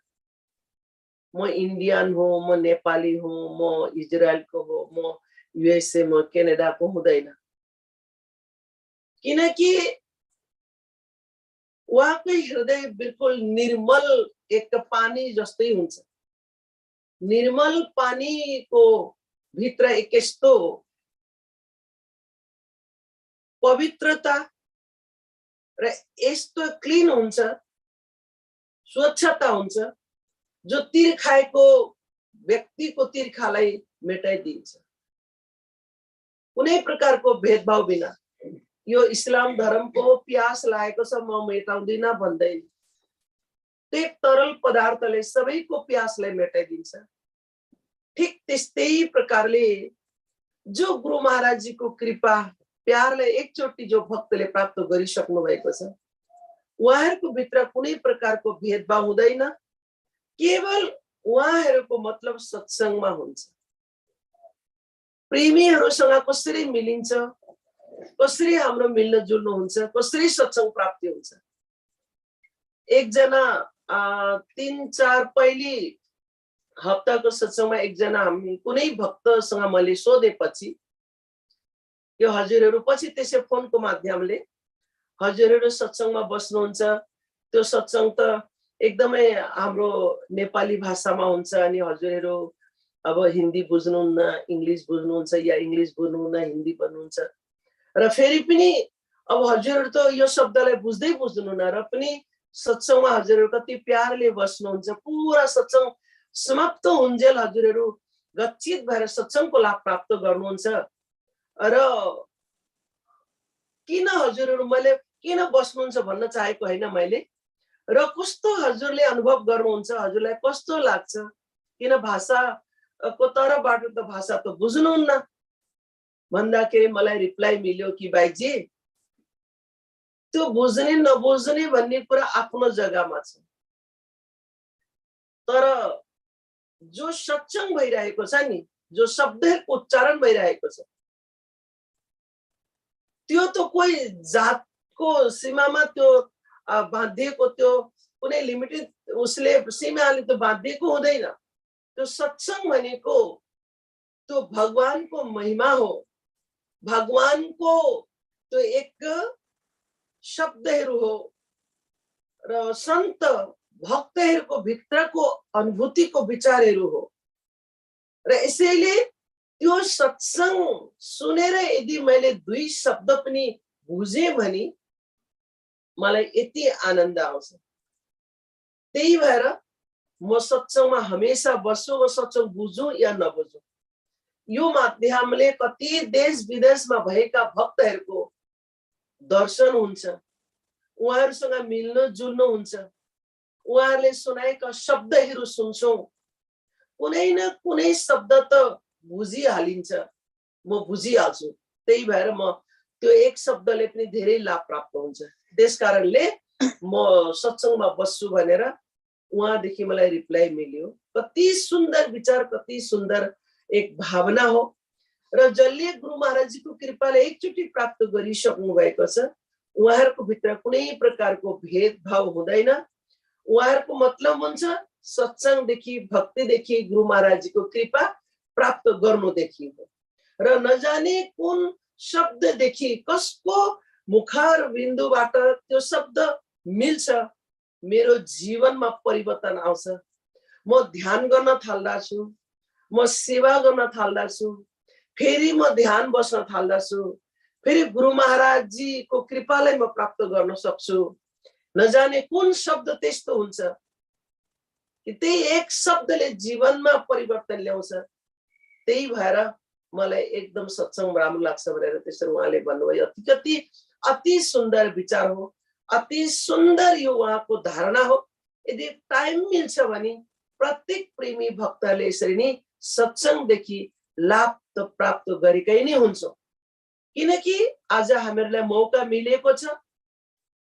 म इन्डियन हो म नेपाली हो म इजरायलको हो म युएसए म क्यानाडाको हुँदैन किनकि उहाँकै हृदय बिल्कुल निर्मल एक पानी जस्तै हुन्छ निर्मल पानीको भित्र एक यस्तो पवित्रता र यस्तो क्लीन हुन्छ स्वच्छता हुन्छ जो तिर्खाएको व्यक्तिको तिर्खालाई मेटाइदिन्छ कुनै प्रकारको भेदभाव बिना यो इस्लाम धर्मको प्यास लागेको छ म मेटाउँदिन भन्दै त्यो तरल पदार्थले सबैको प्यासलाई मेटाइदिन्छ ठीक त्यस्तै प्रकारले जो गुरु महाराजजीको कृपा प्यारलाई एकचोटी जो भक्तले प्राप्त गरिसक्नु भएको छ उहाँहरुको भित्र कुनै प्रकारको भेदभाव हुँदैन केवल उहाँहरुको मतलब सत्संगमा हुन्छ प्रेमीहरुसँग कसरी मिलिन्छ कसरी हाम्रो मिल्न जुल्नु हुन्छ, कसरी सत्संग प्राप्ति हुन्छ। एकजना 3-4 पहिली हप्ताको सत्संगमा एकजना हामी कुनै भक्तसँग मैले सोधेपछि यो हजुरहरू पछि त्यसै फोनको माध्यमले हजुरहरू सत्संगमा बस्नुहुन्छ, त्यो सत्संग त एकदमै हाम्रो नेपाली भाषामा हुन्छ अनि हजुरहरू अब हिन्दी बुझ्नुहुन्न, इङ्ग्लिस बुझ्नुहुन्छ या इङ्ग्लिस बुझ्नुहुन्न, हिन्दी बुझ्नुहुन्छ र फेरि पनि अब हजुरहरू त यो शब्दलाई बुझ्दै बुझ्नुहुन्न र पनि सत्संगमा हजुरहरू कति प्यारले बस्नुहुन्छ। पुरा सत्संग समाप्त हुन्जेल हजुरहरू गच्चित भएर सत्संगको लाभ प्राप्त गर्नुहुन्छ र किन हजुरहरू मैले किन बस्नुहुन्छ भन्न चाहेको हैन मैले, र कस्तो हजुरले अनुभव गर्नुहुन्छ, हजुरलाई कस्तो लाग्छ, किन भाषाको तर्फबाट त भाषा त बुझ्नुहुन्न भन्दाखेरि मलाई रिप्लाई मिल्यो कि भाइजी त्यो बुझ्ने नबुझ्ने भन्ने कुरा आफ्नो जग्गामा छ, तर जो सत्संग भइरहेको छ नि, जो शब्दहरूको उच्चारण भइरहेको छ त्यो त कोही जातको सीमामा त्यो बाँधिएको, त्यो कुनै लिमिटेड उसले सीमाले त बाँधिएको हुँदैन। त्यो सत्संग भनेको त्यो भगवानको महिमा हो, भगवानको त्यो एक शब्दहरू हो र सन्त भक्तहरूको भित्रको अनुभूतिको विचारहरू हो र यसैले त्यो सत्संग सुनेर यदि मैले 2 शब्द पनि बुझे भने मलाई यति आनन्द आउँछ। त्यही भएर म सत्संगमा हमेशा बस्छु, म सत्संग बुझौँ या नबुझौँ। यो माध्यमले कति देश विदेशमा भएका भक्तहरूको दर्शन हुन्छ, उहाँहरूसँग मिल्न जुल्न हुन्छ, उहाँहरूले सुनाएका शब्दहरू सुन्छौँ, कुनै न कुनै शब्द त बुझिहालिन्छ, म बुझिहाल्छु। त्यही भएर म त्यो एक शब्दले पनि धेरै लाभ प्राप्त हुन्छ। त्यसकारणले म सत्संगमा बस्छु भनेर उहाँदेखि मलाई रिप्लाई मिल्यो। कति सुन्दर विचार, कति सुन्दर एक भावना हो र जसले गुरु महाराजजीको कृपाले एकचोटि प्राप्त गरिसक्नु भएको छ उहाँहरूको भित्र कुनै प्रकारको भेदभाव हुँदैन। उहाँहरूको मतलब हुन्छ सत्संगदेखि, भक्तिदेखि गुरु महाराजजीको कृपा प्राप्त गर्नुदेखि हो र नजाने कुन शब्ददेखि कसको मुखार बिन्दुबाट त्यो शब्द मिल्छ, मेरो जीवनमा परिवर्तन आउँछ। म ध्यान गर्न थाल्दछु, म सेवा गर्न थाल्दछु, फेरि म ध्यान बस्न थाल्दछु, फेरि गुरु महाराजजीको कृपालाई म प्राप्त गर्न सक्छु। नजाने कुन शब्द त्यस्तो हुन्छ कि त्यही एक शब्दले जीवनमा परिवर्तन ल्याउँछ। त्यही भएर मलाई एकदम सत्संग राम्रो लाग्छ भनेर त्यसरी उहाँले भन्नुभयो। अति सुन्दर विचार हो, अति सुन्दर यो उहाँको धारणा हो। यदि टाइम मिल्छ भने प्रत्येक प्रेमी भक्तले यसरी नै सत्संगदेखि लाभ त प्राप्त गरेकै नै हुन्छ, किनकि आज हामीहरूलाई मौका मिलेको छ।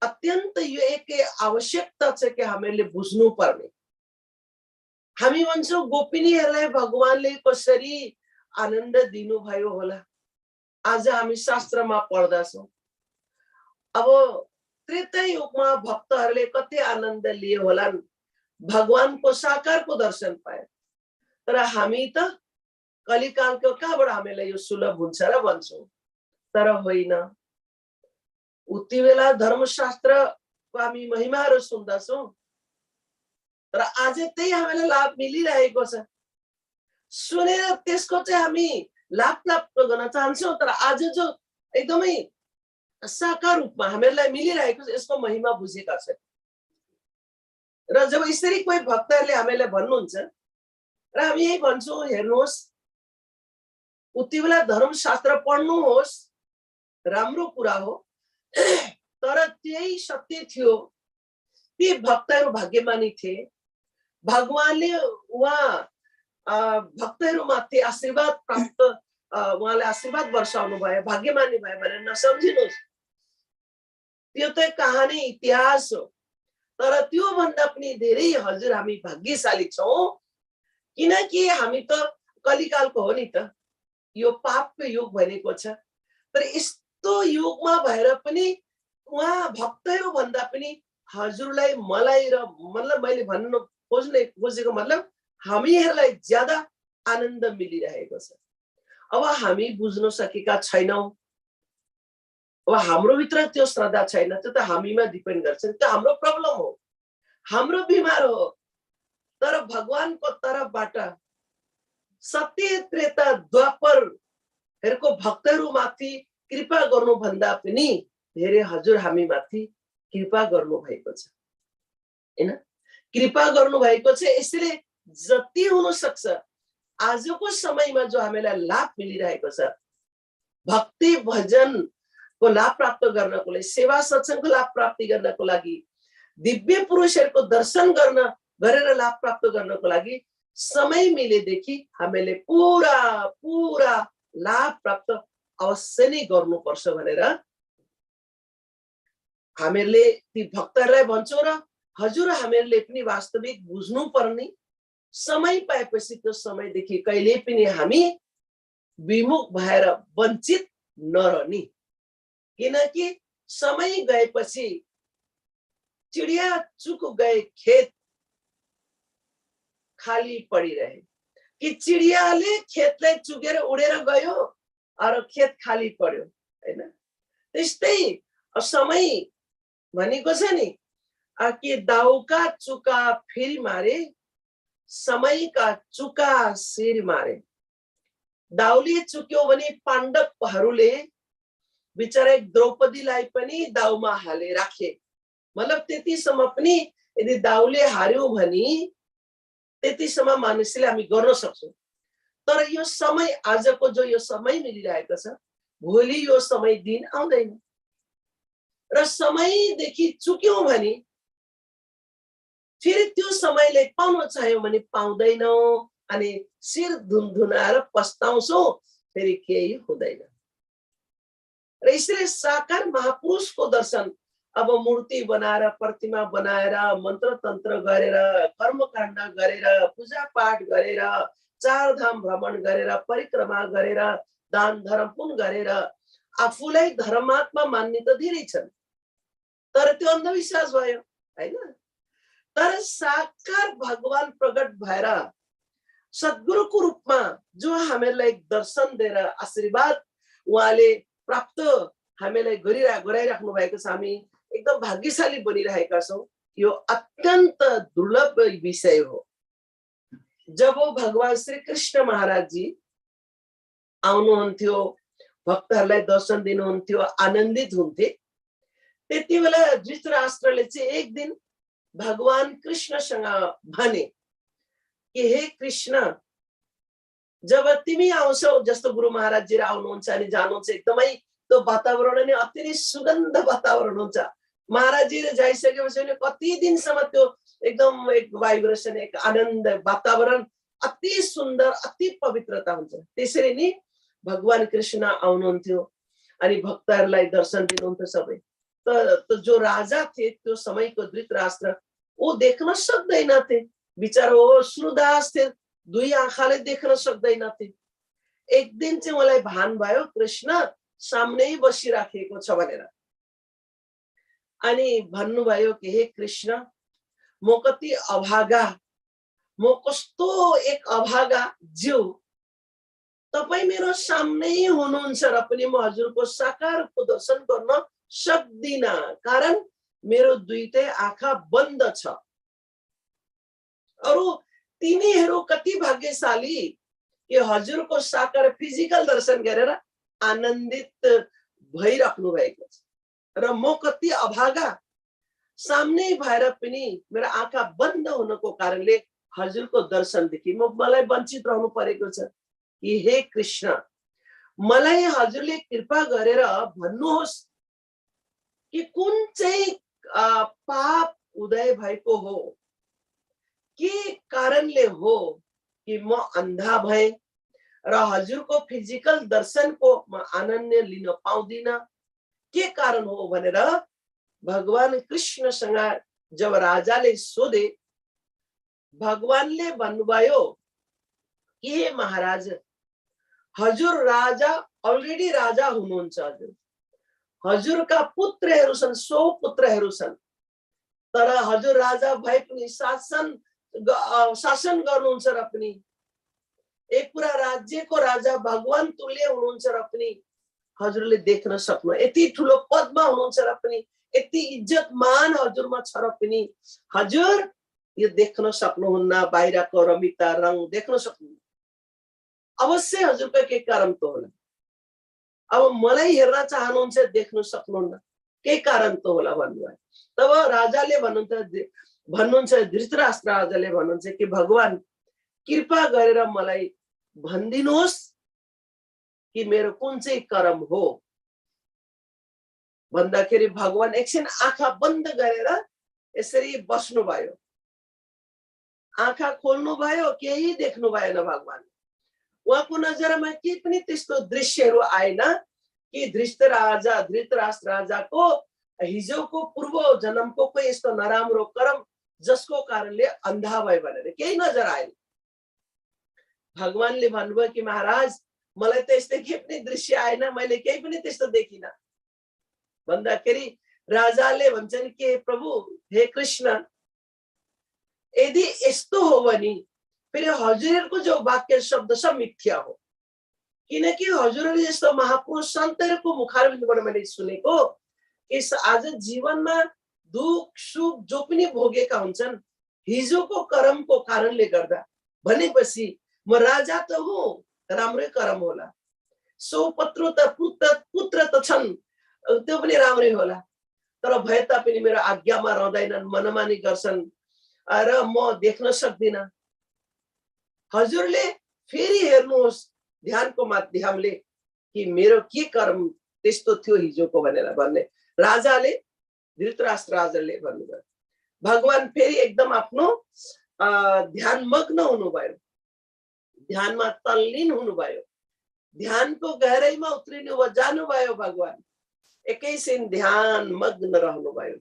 अत्यन्त यो एक आवश्यकता छ कि हामीहरूले बुझ्नु पर्ने। हामी भन्छौँ गोपिनीहरूलाई भगवानले कसरी आनन्द दिनुभयो होला। आज हामी शास्त्रमा पढ्दछौँ, अब त्रेता युगमा भक्तहरूले कति आनन्द लिए होलान्, भगवानको साकारको दर्शन पाए। तर हामी त कलिकालको कहाँबाट हामीलाई यो सुलभ हुन्छ र भन्छौँ, तर होइन। उति बेला धर्मशास्त्रको हामी महिमाहरू सुन्दछौँ, तर आज त्यही हामीलाई लाभ मिलिरहेको छ। सुनेर त्यसको चाहिँ हामी लाभ प्राप्त गर्न चाहन्छौँ, तर आज जो एकदमै साकार रूपमा हामीलाई मिलिरहेको छ यसको महिमा बुझेका छन्। र जब यसरी कोही भक्तहरूले हामीलाई भन्नुहुन्छ र हामी यही भन्छौँ, हेर्नुहोस् उति बेला धर्मशास्त्र पढ्नुहोस्, राम्रो कुरा हो, तर त्यही सत्य थियो। ती भक्तहरू भाग्यमानी थिए, भगवानले उहाँ भक्तहरू माथि आशीर्वाद प्राप्त, उहाँले आशीर्वाद वर्षाउनु भयो, भाग्यमानी भयो भनेर नसम्झिनुहोस्। त्यो त कहानी इतिहास हो, तर त्यो भन्दा पनि धेरै हजुर हामी भाग्यशाली छौँ, किनकि हामी त कलिकालको हो नि त, यो पापको युग भनेको छ। तर यस्तो युगमा भएर पनि उहाँ भक्तै हो भन्दा पनि हजुरलाई मलाई र मतलब मैले भन्न खोजेको मतलब हामीहरूलाई ज्यादा आनन्द मिलिरहेको छ। अब हामी बुझ्न सकेका छैनौं, अब हाम्रो भित्र त्यो श्रद्धा छैन, त्यो त हामीमा डिपेन्ड गर्छ, त्यो हाम्रो प्रब्लम हो, हाम्रो बिमार हो। तर भगवानको तर्फबाट सत्य त्रेता द्वापरहरूको भक्तहरूमाथि कृपा गर्नु भन्दा पनि धेरै हजुर हामी माथि कृपा गर्नु भएको छ हैन, कृपा गर्नु भएको छ। यसैले जति हुन सक्छ आजको समयमा जो हामीलाई लाभ मिलिरहेको छ, भक्ति भजनको लाभ प्राप्त गर्नको लागि, सेवा सत्संगको लाभ प्राप्ति गर्नको लागि, दिव्य पुरुषहरूको दर्शन गरेर लाभ प्राप्त गर्नको लागि समय मिलेदेखि हामीले पूरा पूरा लाभ प्राप्त अवश्य नै गर्नुपर्छ भनेर हामीहरूले ती भक्तहरूलाई भन्छौँ। र हजुर हामीहरूले पनि वास्तविक बुझ्नु पर्ने, समय पाएपछि त्यो समयदेखि कहिले पनि हामी विमुख भएर वञ्चित नरहने, किनकि समय गएपछि चिडिया चुक गए खेत खाली पडिरहे, कि चिडियाले खेतलाई चुकेर उडेर गयो अरू खेत खाली पर्यो हैन। त्यस्तै समय भनेको छ नि कि दाउका चुका फेरि मारे, समयका चुका सिर मारे। दाउले चुक्यो भने पाण्डवहरूले बिचरा द्रौपदीलाई पनि दाउमा हाले राखे, मतलब त्यतिसम्म पनि यदि दाउले हार्यो भने त्यतिसम्म मानिसले हामी गर्न सक्छौं। तर यो समय, आजको जो यो समय मिलिरहेको छ, भोलि यो समय दिन आउँदैन र समयदेखि चुक्यौं भने फेरि त्यो समयले पाउन चाह्यौं भने पाउँदैनौं, अनि शिर धुनधुनाएर पस्ताउँछौं, फेरि केही हुँदैन। र यसले साकार महापुरुषको दर्शन अब मूर्ति बनाएर, प्रतिमा बनाएर, मन्त्र तन्त्र गरेर, कर्मकाण्ड गरेर, पूजा पाठ गरेर, चार धाम भ्रमण गरेर, परिक्रमा गरेर, दान धर्म पुण्य गरेर आफूलाई धर्मात्मा मान्ने त धेरै छन्, तर त्यो अन्धविश्वास भयो हैन। तर साकार भगवान प्रकट भएर सद्गुरुको रूपमा जो हामीलाई दर्शन दिएर आशीर्वाद उहाँले प्राप्त हामीलाई गराइराख्नु भएको छ, हामी एकदम भाग्यशाली बनिरहेका छौं। यो अत्यन्त दुर्लभ विषय हो। जब भगवान श्री कृष्ण महाराज जी आउनुहुन्थ्यो, भक्तहरूलाई दर्शन दिनुहुन्थ्यो, आनन्दित हुन्थे, त्यति बेला धृतराष्ट्रले चाहिँ एक दिन भगवान कृष्णसँग भने कि हे कृष्ण, जब तिमी आउँछौ, जस्तो गुरु महाराज जी आउनुहुन्छ अनि जानुहुन्छ, एकदमै त्यो वातावरण नै अति नै सुगन्ध वातावरण हुन्छ। महाराज जी जाइसकेपछि कति दिनसम्म त्यो एकदम एक भाइब्रेसन, एक आनन्द वातावरण, अति सुन्दर, अति पवित्रता हुन्छ। त्यसरी नै भगवान कृष्ण आउनुहुन्थ्यो अनि भक्तहरूलाई दर्शन दिनुहुन्थ्यो सबै। त जो राजा थिए त्यो समयको धृतराष्ट्र, वो देख्न सक्दैनथे, बिचारा हो सुरदास थे, दुई आँखाले देख्न सक्दैनथे। एक दिन चाहिँ उहाँलाई भान भयो कृष्ण सामने बसिराखेको छ भनेर, अनि भन्नुभयो कि हे कृष्ण, म कति अभागा, म कस्तो एक अभागा जीव, तपाई मेरो सामने हुनुहुन्छ र पनि म हजुरको साकारको दर्शन गर्न सक्दिन, कारण मेरो दुईटै आँखा बन्द छ। अरु तिनीहरू कति भाग्यशाली कि हजुरको साकार फिजिकल दर्शन गरेर आनन्दित भइराख्नु भएको छ, र म कति अभागा, सामने भएर पनि मेरो आँखा बन्द हुनको कारणले हजुरको दर्शनदेखि मलाई वञ्चित रहनु परेको छ। कि हे कृष्ण, मलाई हजुरले कृपा गरेर भन्नुहोस् कि कुन चाहिँ पाप उदय भएको हो, के कारणले हो कि म अन्धा भए र हजुरको फिजिकल दर्शनको म आनन्द लिन पाउँदिन, के कारण हो भनेर भगवान कृष्णसँग जब राजाले सोधे, भगवानले भन्नुभयो कि हे महाराज, हजुर राजा अलरेडी राजा हुनुहुन्छ, हजुर हजुरका पुत्रहरू छन्, 100 पुत्रहरू छन्, तर हजुर राजा भए पनि शासन गर्नुहुन्छ र पनि एक पुरा राज्यको राजा भगवान तुल्य हुनुहुन्छ र पनि हजुरले देख्न सक्नु, यति ठुलो पदमा हुनुहुन्छ र पनि यति इज्जत मान हजुरमा छ र पनि हजुर यो देख्न सक्नुहुन्न, बाहिरको रमिता रङ देख्न सक्नुहुन्न। अवश्य हजुरको के कारण त होला, अब मलाई हेर्न चाहनुहुन्छ, देख्न सक्नुहुन्न, के कारण त होला भन्नुभयो। तब राजाले भन्नुहुन्छ धृतराष्ट्र राजाले भन्नुहुन्छ कि भगवान कृपा गरेर मलाई भनिदिनुहोस् कि मेरो कुन चाहिँ कर्म हो भन्दाखेरि भगवान एकछिन आँखा बन्द गरेर यसरी बस्नुभयो, आँखा खोल्नु भयो, केही देख्नु भएन भगवान। उहाँको नजरमा के पनि त्यस्तो दृश्यहरू आएन कि धृतराष्ट्र राजाको हिजोको पूर्व जन्मको कोही यस्तो नराम्रो कर्म जसको कारणले अन्धा भयो भनेर केही नजर आएन। भगवानले भन्नुभयो कि महाराज मलाई त यस्तै केही पनि दृश्य आएन, मैले केही पनि त्यस्तो देखिन भन्दाखेरि राजाले भन्छन् कि प्रभु हे कृष्ण, यदि यस्तो हो भने फेरि हजुरहरूको जो वाक्य शब्द सब मिथ्या हो, किनकि हजुरहरूले जस्तो महापुरुष सन्तहरूको मुखारबिन्दबाट मैले सुनेको कि आज जीवनमा दुख सुख जो पनि भोगेका हुन्छन् हिजोको कर्मको कारणले गर्दा, भनेपछि म राजा त हुँ, राम्रै कर्म होला, 100 पुत्र त छन्, त्यो पनि राम्रै होला, तर भए तापनि मेरो आज्ञामा रहँदैनन्, मनमानी गर्छन् र म देख्न सक्दिन। हजुरले फेरि हेर्नुहोस् ध्यानको माध्यमले कि मेरो के कर्म त्यस्तो थियो हिजोको भनेर भन्ने राजाले धृतराष्ट्र राजाले भन्नुभयो। भगवान फेरि एकदम आफ्नो ध्यान मग्न हुनुभयो, ध्यानमा तल्लीन हुनुभयो, ध्यानको गहराइमा उत्रिनु भयो, जानुभयो भगवान, एकैछिन ध्यान मग्न रहनुभयो।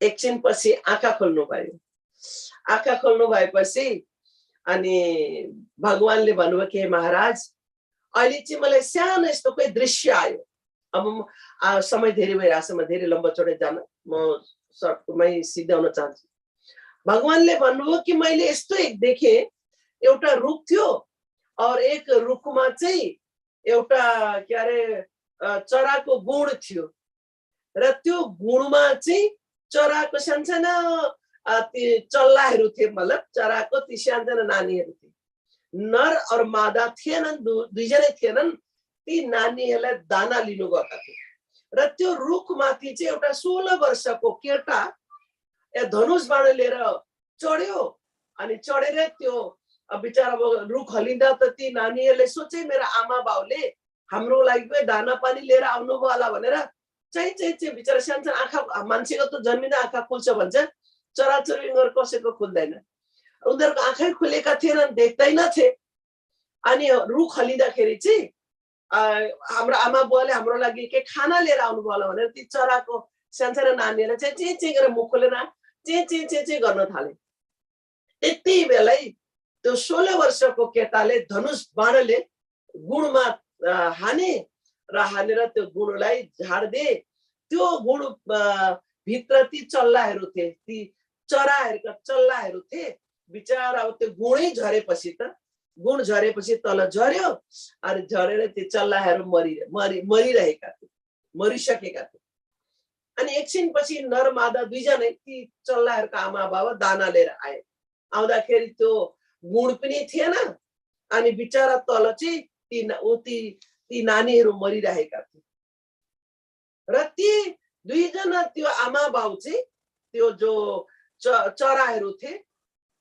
एकछिन पछि आँखा खोल्नु भयो, आँखा खोल्नु भएपछि अनि भगवानले भन्नुभयो कि महाराज अहिले चाहिँ मलाई सानो यस्तो कोही दृश्य आयो। अब समय धेरै भइरहेछ, म धेरै लम्बा चौडै जान म सर्टमै सिध्याउन चाहन्छु। भगवानले भन्नुभयो कि मैले यस्तो एक देखेँ, एउटा रुख थियो और एक रुखमा चाहिँ एउटा के अरे चराको गुण थियो र त्यो गुणमा चाहिँ चराको सानसाना चल्लाहरू थिए, मतलब चराको ती सानसाना नानीहरू थिए, नर और मादा थिएनन्, दुईजनै थिएनन्। ती नानीहरूलाई दाना लिनु गएका थिए र त्यो रुखमाथि चाहिँ एउटा 16 वर्षको केटा धनुष बाण लिएर चढ्यो अनि चढेर त्यो बिचारा रुख हलिँदा त ती नानीहरूले सोचे मेरो आमा बाउले हाम्रो लागि कोही दाना पानी लिएर आउनु होला भनेर चाहिँ बिचारा सानो आँखा, मान्छेको त जन्मिँदा आँखा खुल्छ भन्छ, चराचुरुङ्गीहरू कसैको खुल्दैन, उनीहरूको आँखै खुलेका थिएनन्, देख्दैनथे। अनि रुख हलिँदाखेरि चाहिँ हाम्रो आमा बुवाले हाम्रो लागि के खाना लिएर आउनु होला भनेर ती चराको सानसानो नानीहरूले चाहिँ चाहिँ गरेर मुख खोलेर चाहिँ गर्न थाले। त्यति बेलै त्यो 16 वर्षको केटाले धनुष बाणले गुणमा हाने र हानेर त्यो गुणलाई झाड्दे। त्यो गुण भित्र ती चल्लाहरू थिए, ती चराहरूका चल्लाहरू थिए। बिचारा अब त्यो गुणै झरेपछि त गुण झरेपछि तल झर्यो अनि झरेर त्यो चल्लाहरू मरिरहेका थिए, मरिसकेका थिए। अनि एकछिन पछि नर मादा दुईजनै ती चल्लाहरूका आमा बाबा दाना लिएर आए। आउँदाखेरि त्यो गुण पनि थिएन अनि बिचारा तल चाहिँ ती नानीहरू मरिरहेका थिए र ती दुईजना त्यो आमा बाउ चाहिँ त्यो जो चराहरू थिए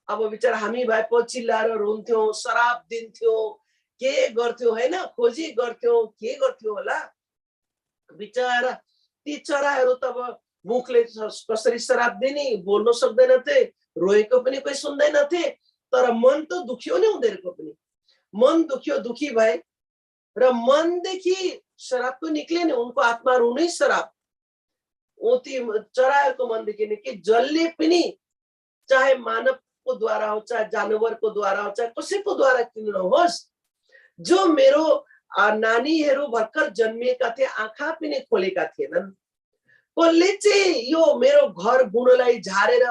अब बिचारा हामी भए पछि चिल्लाएर रुन्थ्यौं, शराब दिन्थ्यौं, के गर्थ्यौं हैन, खोजी गर्थ्यौं, के गर्थ्यौं होला। बिचारा ती चराहरू त अब मुखले कसरी शराब दिने बोल्न सक्दैनथे, रोएको पनि कोही सुन्दैनथे, तर मन त दुख्यो नि उनीहरूको पनि। मन दुख्यो, दुखी भए र मनदेखि शराब त निक्ले नि, उनको आत्मा रुनै शराब। ती चराहरूको मनदेखि नि कि जसले पनि चाहे मानवको द्वारा हो, चाहे जानवरको द्वारा हो, चाहे कसैको द्वारा किन नहोस्, जो मेरो नानीहरू भर्खर जन्मिएका थिए, आँखा पनि खोलेका थिएनन्। कसले चाहिँ यो मेरो घर बुढोलाई झारेर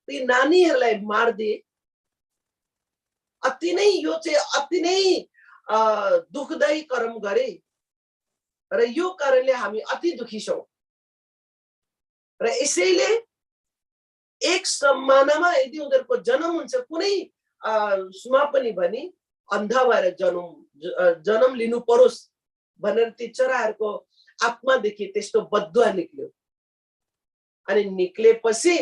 ती नानीहरूलाई मार्दिए? अति नै यो चाहिँ अति नै दुखदायी कर्म गरे र यो कारणले हामी अति दुखी छौं। र यसैले एक सम्मानमा यदि उनीहरूको जन्म हुन्छ कुनै सुमा पनि भनी अन्धा भएर जन्म लिनु परोस् भनेर ती चराहरूको आत्मादेखि त्यस्तो बद्दुवा निक्ल्यो। अनि निक्लेपछि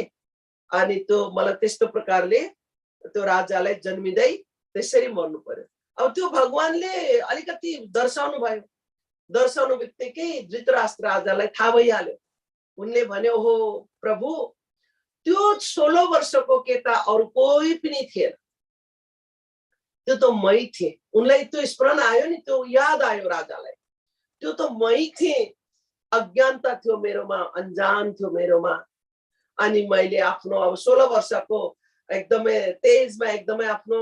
अनि त्यो मलाई त्यस्तो प्रकारले त्यो राजालाई जन्मिँदै त्यसरी मर्नु पर्यो। अब त्यो भगवानले अलिकति दर्शाउनु भयो। दर्शाउनु बित्तिकै धृतराष्ट्र राजालाई थाहा भइहाल्यो। उनले भने ओहो प्रभु, त्यो 16 वर्षको केटा अरू कोही पनि थिएन, त्यो त मै थिएँ। उनलाई त्यो स्मरण आयो नि, त्यो याद आयो राजालाई, त्यो त मै थिएँ। अज्ञानता थियो मेरोमा, अनजान थियो मेरोमा। अनि मैले आफ्नो अब 16 वर्षको एकदमै तेजमा, एकदमै आफ्नो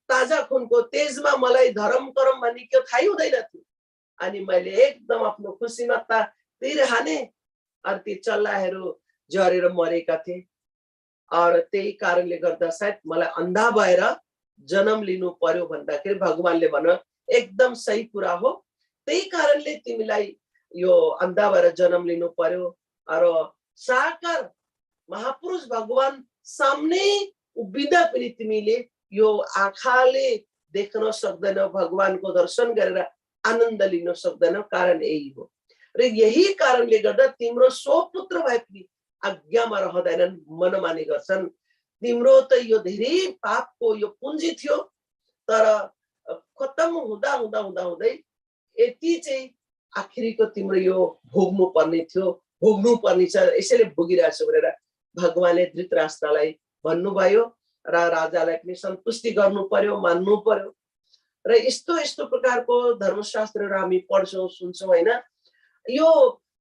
ताजा खुनको तेजमा मलाई धर्म कर्म भन्ने के थाहै हुँदैन थियो। अनि मैले एकदम आफ्नो खुसीमा तीर हाने अनि ती चल्लाहरू झरेर मरेका थिए। और त्यही कारणले गर्दा सायद मलाई अन्धा भएर जन्म लिनु पर्यो भन्दाखेरि भगवानले भन्नु एकदम सही कुरा हो। त्यही कारणले तिमीलाई यो अन्धा भएर जन्म लिनु पर्यो। और साकार महापुरुष भगवान सामने उभिँदा पनि तिमीले यो आँखाले देख्न सक्दैनौ, भगवानको दर्शन गरेर आनन्द लिन सक्दैनौ। कारण यही हो। र यही कारणले गर्दा तिम्रो स्वपुत्र भए पनि आज्ञामा रहँदैनन्, मनमानी गर्छन्। तिम्रो त यो धेरै पापको यो पुँजी थियो, तर खत्तम हुँदा हुँदा हुँदा हुँदै यति चाहिँ आखिरीको तिम्रो यो भोग्नु पर्ने थियो, भोग्नु पर्ने छ, यसैले भोगिरहेको छु भनेर भगवानले धृतराष्ट्रलाई भन्नुभयो र राजालाई पनि सन्तुष्टि गर्नु पर्यो, मान्नु पर्यो। र यस्तो यस्तो प्रकारको धर्मशास्त्रहरू हामी पढ्छौँ, सुन्छौँ हैन। यो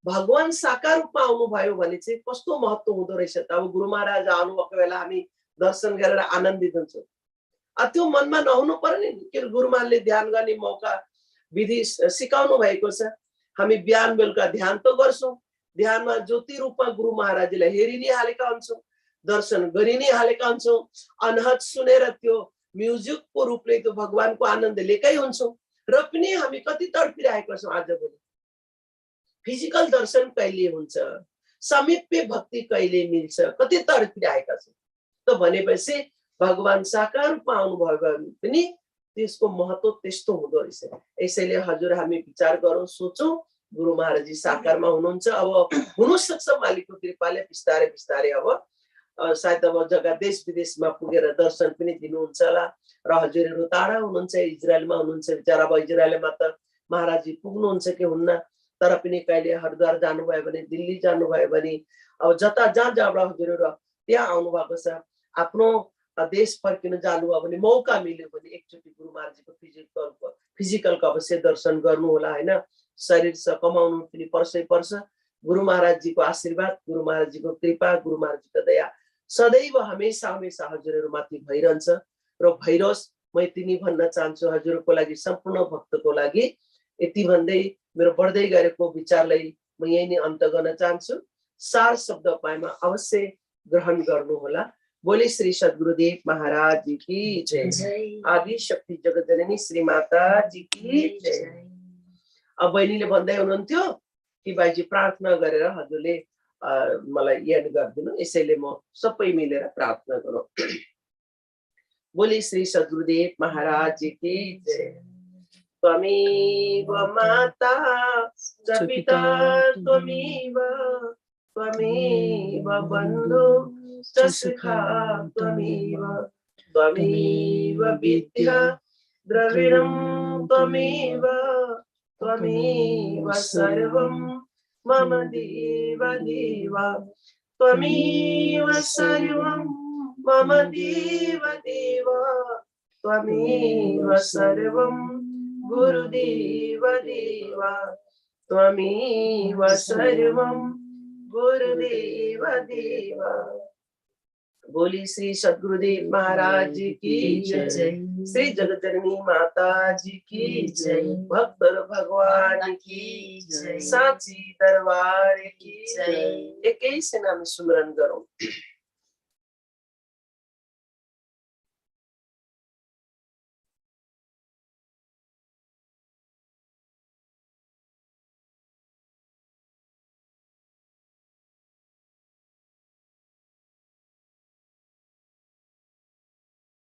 भगवान साकार रूपमा आउनुभयो भने चाहिँ कस्तो महत्त्व हुँदो रहेछ त। अब गुरु महाराज आउनुभएको बेला हामी दर्शन गरेर आनन्दित हुन्छौँ। त्यो मनमा नहुनु पर्यो नि, कि गुरु महाराजले ध्यान गर्ने मौका विधि सिकाउनु भएको छ। हामी बिहान बेलुका ध्यान त गर्छौँ, ध्यानमा ज्योति रूपमा गुरु महाराजलाई हेरि नै हालेका हुन्छौँ, दर्शन गरि नै हालेका हुन्छौँ। अनहद सुनेर त्यो म्युजिकको रूपले त्यो भगवानको आनन्द लिएकै हुन्छौँ। र पनि हामी कति तडपिरहेका छौँ आजभोलि। फिजिकल दर्शन कहिले हुन्छ, समीप्य भक्ति कहिले मिल्छ, कति तडपिरहेका छौँ। त भनेपछि भगवान साकार रूपमा आउनुभयो भने पनि त्यसको महत्त्व त्यस्तो हुँदो रहेछ। यसैले हजुर हामी विचार गरौँ, सोचौँ। गुरु महाराज साकारमा हुनुहुन्छ। अब हुन सक्छ मालिकको कृपाले बिस्तारै बिस्तारै अब सायद अब जग्गा देश विदेशमा पुगेर दर्शन पनि दिनुहुन्छ होला। र हजुरहरू टाढा हुनुहुन्छ, इजरायलमा हुनुहुन्छ। बिचरा अब इजरायलमा त महाराजी पुग्नुहुन्छ कि हुन्न, तर पनि कहिले हरिद्वार जानुभयो भने, दिल्ली जानुभयो भने, अब जता जहाँबाट हजुरहरू त्यहाँ आउनु भएको छ, आफ्नो देश फर्किन जानुभयो भने, मौका मिल्यो भने एकचोटि गुरु महाराजको फिजिकलको अवश्य दर्शन गर्नु होला हैन। शरीर छ कमाउनु पनि पर्छ। गुरु महाराजजीको आशीर्वाद, गुरु महाराजजीको कृपा, गुरु महाराजजीको दया सदैव हमेशा हमेशा हजुरहरू माथि भइरहन्छ र भइरोस्। म यति नै भन्न चाहन्छु हजुरको लागि, सम्पूर्ण भक्तको लागि। यति भन्दै मेरो बढ्दै गरेको विचारलाई म यही नै अन्त गर्न चाहन्छु। सार शब्द पाएमा अवश्य ग्रहण गर्नु होला। बोले श्री सद्गुरुदेव महाराज जी की जय। आदि शक्ति जगत जननी श्री माता जी की जय। अब बहिनीले भन्दै हुनुहुन्थ्यो कि भाइजी प्रार्थना गरेर हजुरले मलाई याद गरिदिनु, यसैले म सबै मिलेर प्रार्थना गरौँ। बोले श्री सद्गुरुदेव महाराज जी की जय। त्वमेव माता च पिता त्वमेव, त्वमेव बन्धु च सखा त्वमेव, त्वमेव विद्या द्रविणं त्वमेव, त्वमेव सर्वं मम देव देव, त्वमेव सर्वं मम देव देव, त्वमेव सर्वं गुरुदेव देव, त्वमेव सर्वं गुरुदेव देव। बोली श्री सद्गुरुदेव महाराज की जय। श्री जगत जननी माता जी की जय, भक्त भगवान की जय, साची दरबार की जय। एक ही से नाम सुमरन करो।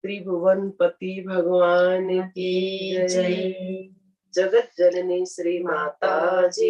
त्रिभुवनपति भगवान की जय, जगत जननी श्री माता जी